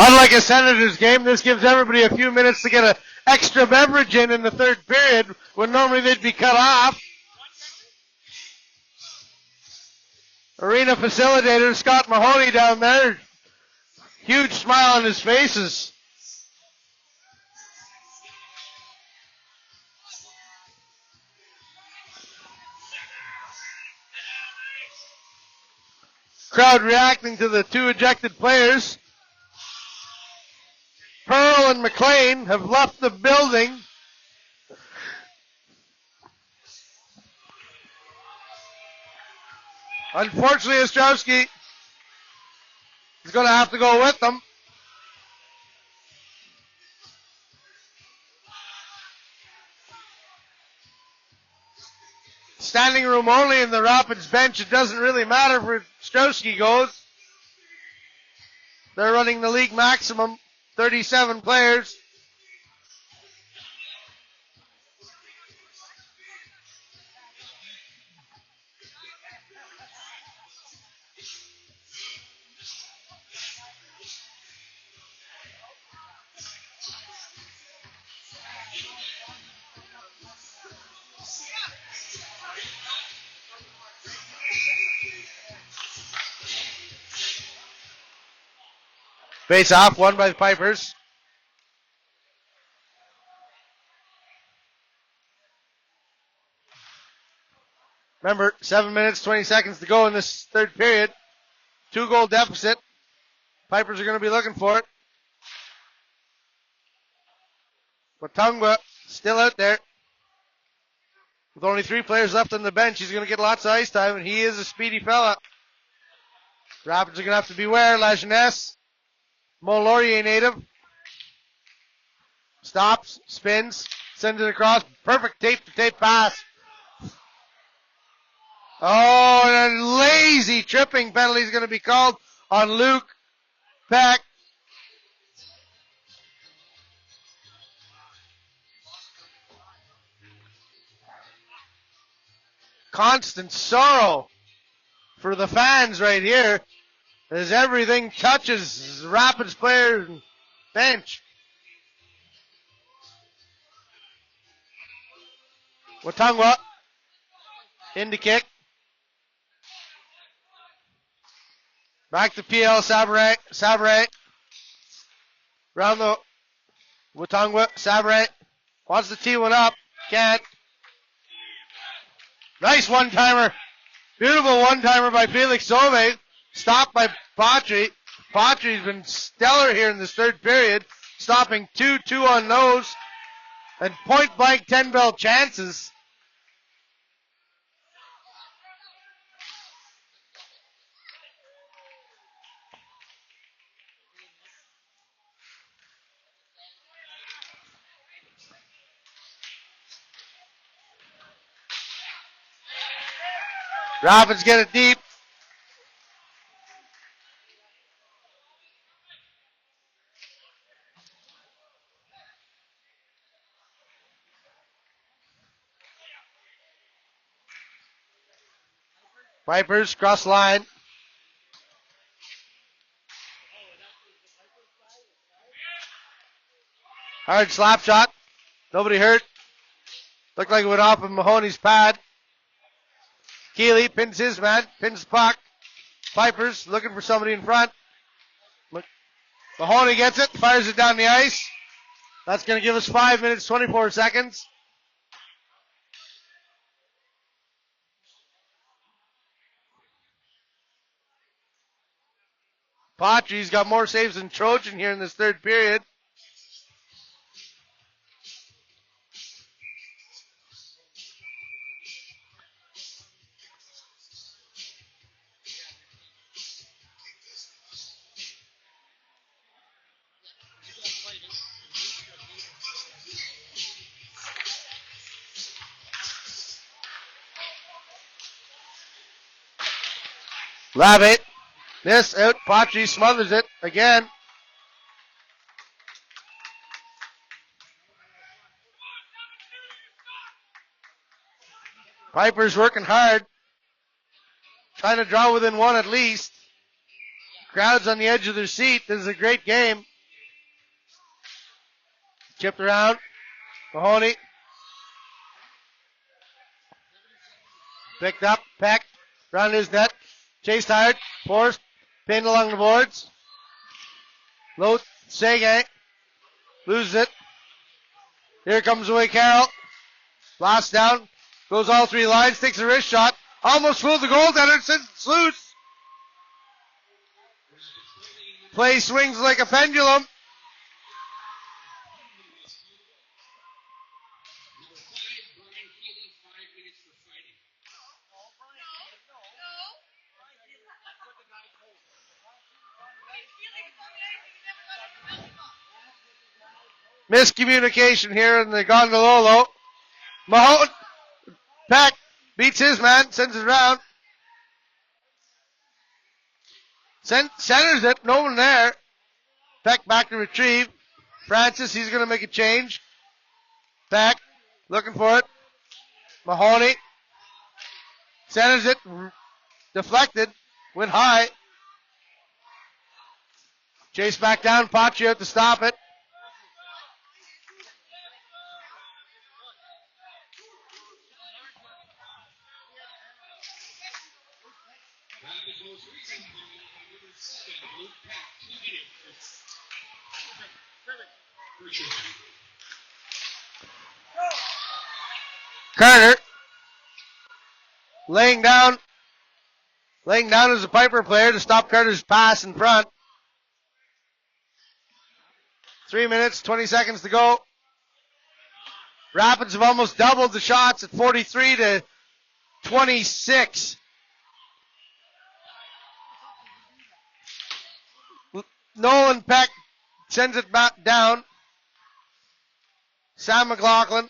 Unlike a Senators game, this gives everybody a few minutes to get an extra beverage in the third period when normally they'd be cut off. Arena facilitator Scott Mahoney down there. Huge smile on his faces. Crowd reacting to the two ejected players. Pearl and McLean have left the building. Unfortunately, Ostrowski is going to have to go with them. Standing room only in the Rapids bench. It doesn't really matter where Ostrowski goes. They're running the league maximum. 37 players. Face off, won by the Pipers. Remember, 7 minutes, 20 seconds to go in this third period. 2-goal deficit. Pipers are going to be looking for it. Watungwa still out there. With only 3 players left on the bench, he's going to get lots of ice time, and he is a speedy fella. Rapids are going to have to beware. La Jeunesse. Mont Laurier native. Stops, spins, sends it across. Perfect tape-to-tape pass. Oh, and a lazy tripping penalty is going to be called on Luke Peck. Constant sorrow for the fans right here as everything touches Rapids player bench. Watungwa in to kick. Back to PL Savray. Round the Watungwa. Savray wants to tee one up. Can't. Nice one-timer. Beautiful one-timer by Felix Sauve. Stopped by Patry. Patry's been stellar here in this third period, stopping 2 on those, and point blank 10 bell chances. Rapids get it deep. Vipers cross line. Hard slap shot. Nobody hurt. Looked like it went off of Mahoney's pad. Keeley pins his man, pins the puck. Vipers looking for somebody in front. Mahoney gets it, fires it down the ice. That's going to give us 5 minutes, 24 seconds. Patry's got more saves than Trojan here in this third period. Lavitt. This out. Patry smothers it again. Piper's working hard. Trying to draw within one at least. Crowd's on the edge of their seat. This is a great game. Chipped around. Mahoney. Picked up. Peck. Around his net. Chased hard. Forced. Pinned along the boards. Low. Seguin. Loses it. Here comes away Carroll. Blast down. Goes all three lines. Takes a wrist shot. Almost fooled the goaltender. Since it's loose. Play swings like a pendulum. Miscommunication here in the Gondololo. Mahone. Peck beats his man. Sends it around. Centers it. No one there. Peck back to retrieve. Francis, he's going to make a change. Peck looking for it. Mahoney. Centers it. Deflected. Went high. Chase back down. Patry out to stop it. Carter laying down as a Piper player to stop Carter's pass in front. 3 minutes, 20 seconds to go. Rapids have almost doubled the shots at 43 to 26. Nolan Peck sends it back down. Sam McLaughlin.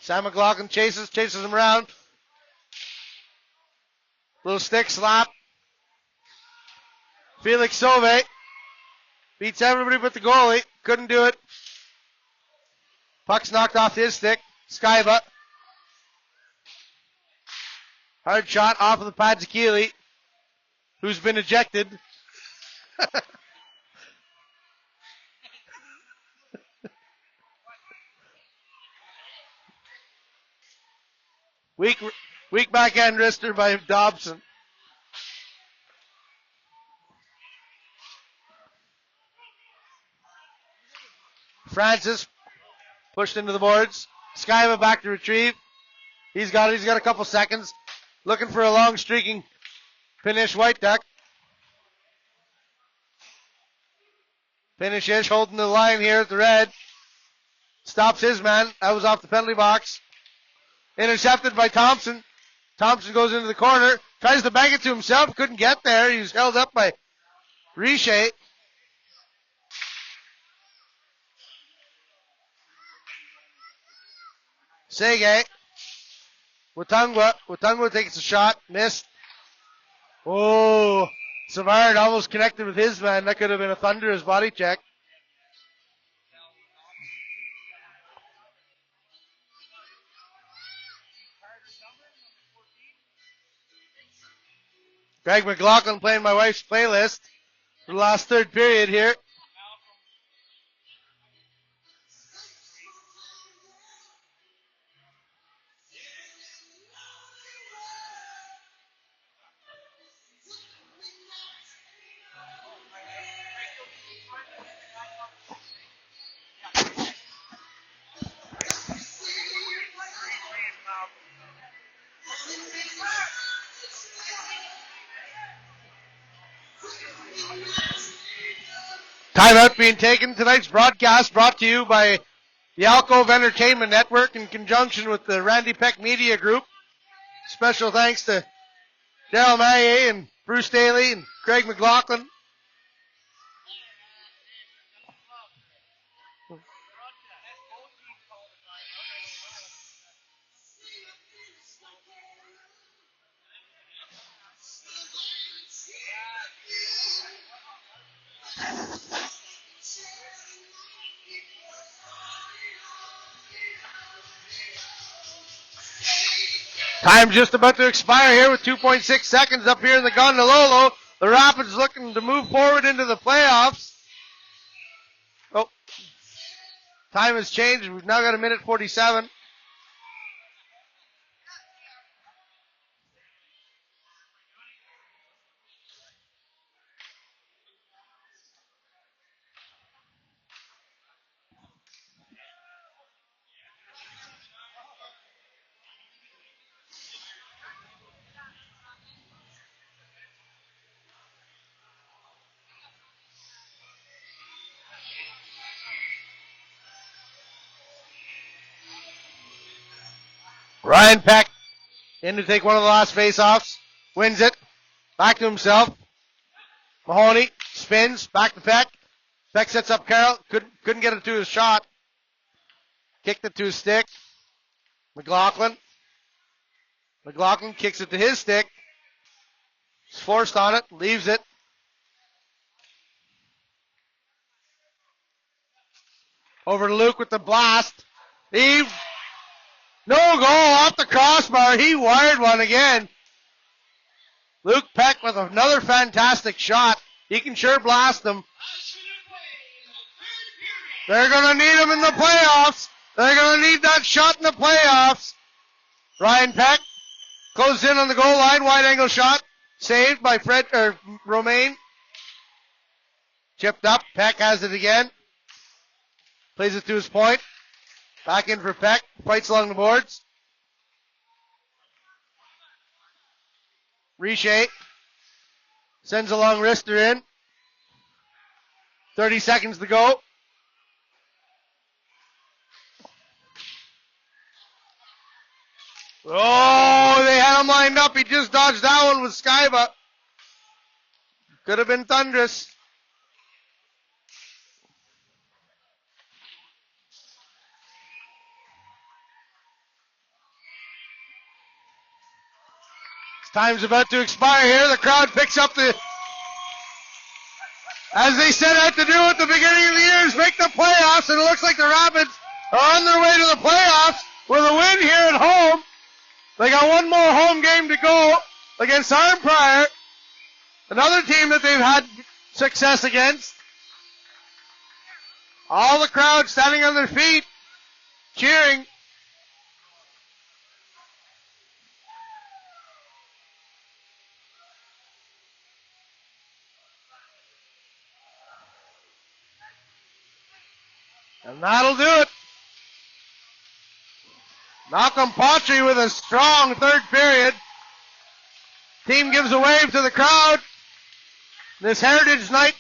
Sam McLaughlin chases him around. Little stick slap. Felix Sauve beats everybody but the goalie. Couldn't do it. Puck's knocked off his stick. Skyba. Hard shot off of the pads of Keeley, who's been ejected. Weak backhand wrister by Dobson. Francis Pushed into the boards. Skyva back to retrieve. He's got a couple seconds. Looking for a long streaking finish. White Duck. Finish-ish, holding the line here at the red. Stops his man. That was off the penalty box. Intercepted by Thompson. Thompson goes into the corner. Tries to bang it to himself. Couldn't get there. He was held up by Riche. Sege. Watungwa takes a shot. Missed. Oh, Savard almost connected with his man. That could have been a thunderous body check. Greg McLaughlin playing my wife's playlist for the last third period here. Timeout being taken. Tonight's broadcast brought to you by the Alcove Entertainment Network in conjunction with the Randy Peck Media Group. Special thanks to Daryl Maillet and Bruce Daly and Craig McLaughlin. Time just about to expire here with 2.6 seconds up here in the Gondololo. The Rapids looking to move forward into the playoffs. Oh, time has changed. We've now got 1:47. Ryan Peck in to take one of the last face-offs. Wins it. Back to himself. Mahoney spins. Back to Peck. Peck sets up Carroll. Couldn't get it to his shot. Kicked it to his stick. McLaughlin. McLaughlin kicks it to his stick. He's forced on it. Leaves it. Over to Luke with the blast. No goal off the crossbar. He wired one again. Luke Peck with another fantastic shot. He can sure blast them. They're going to need him in the playoffs. They're going to need that shot in the playoffs. Ryan Peck closes in on the goal line. Wide angle shot. Saved by Romaine. Chipped up. Peck has it again. Plays it to his point. Back in for Peck. Fights along the boards. Riche sends a long wrister in. 30 seconds to go. Oh, they had him lined up. He just dodged that one with Skyba. Could have been thunderous. Time's about to expire here. The crowd picks up as they set out to do at the beginning of the year, is make the playoffs, and it looks like the Rapids are on their way to the playoffs with a win here at home. They got one more home game to go against Arnprior, another team that they've had success against. All the crowd standing on their feet, cheering. And that'll do it. Malcolm Pautry with a strong third period. Team gives a wave to the crowd. This Heritage Night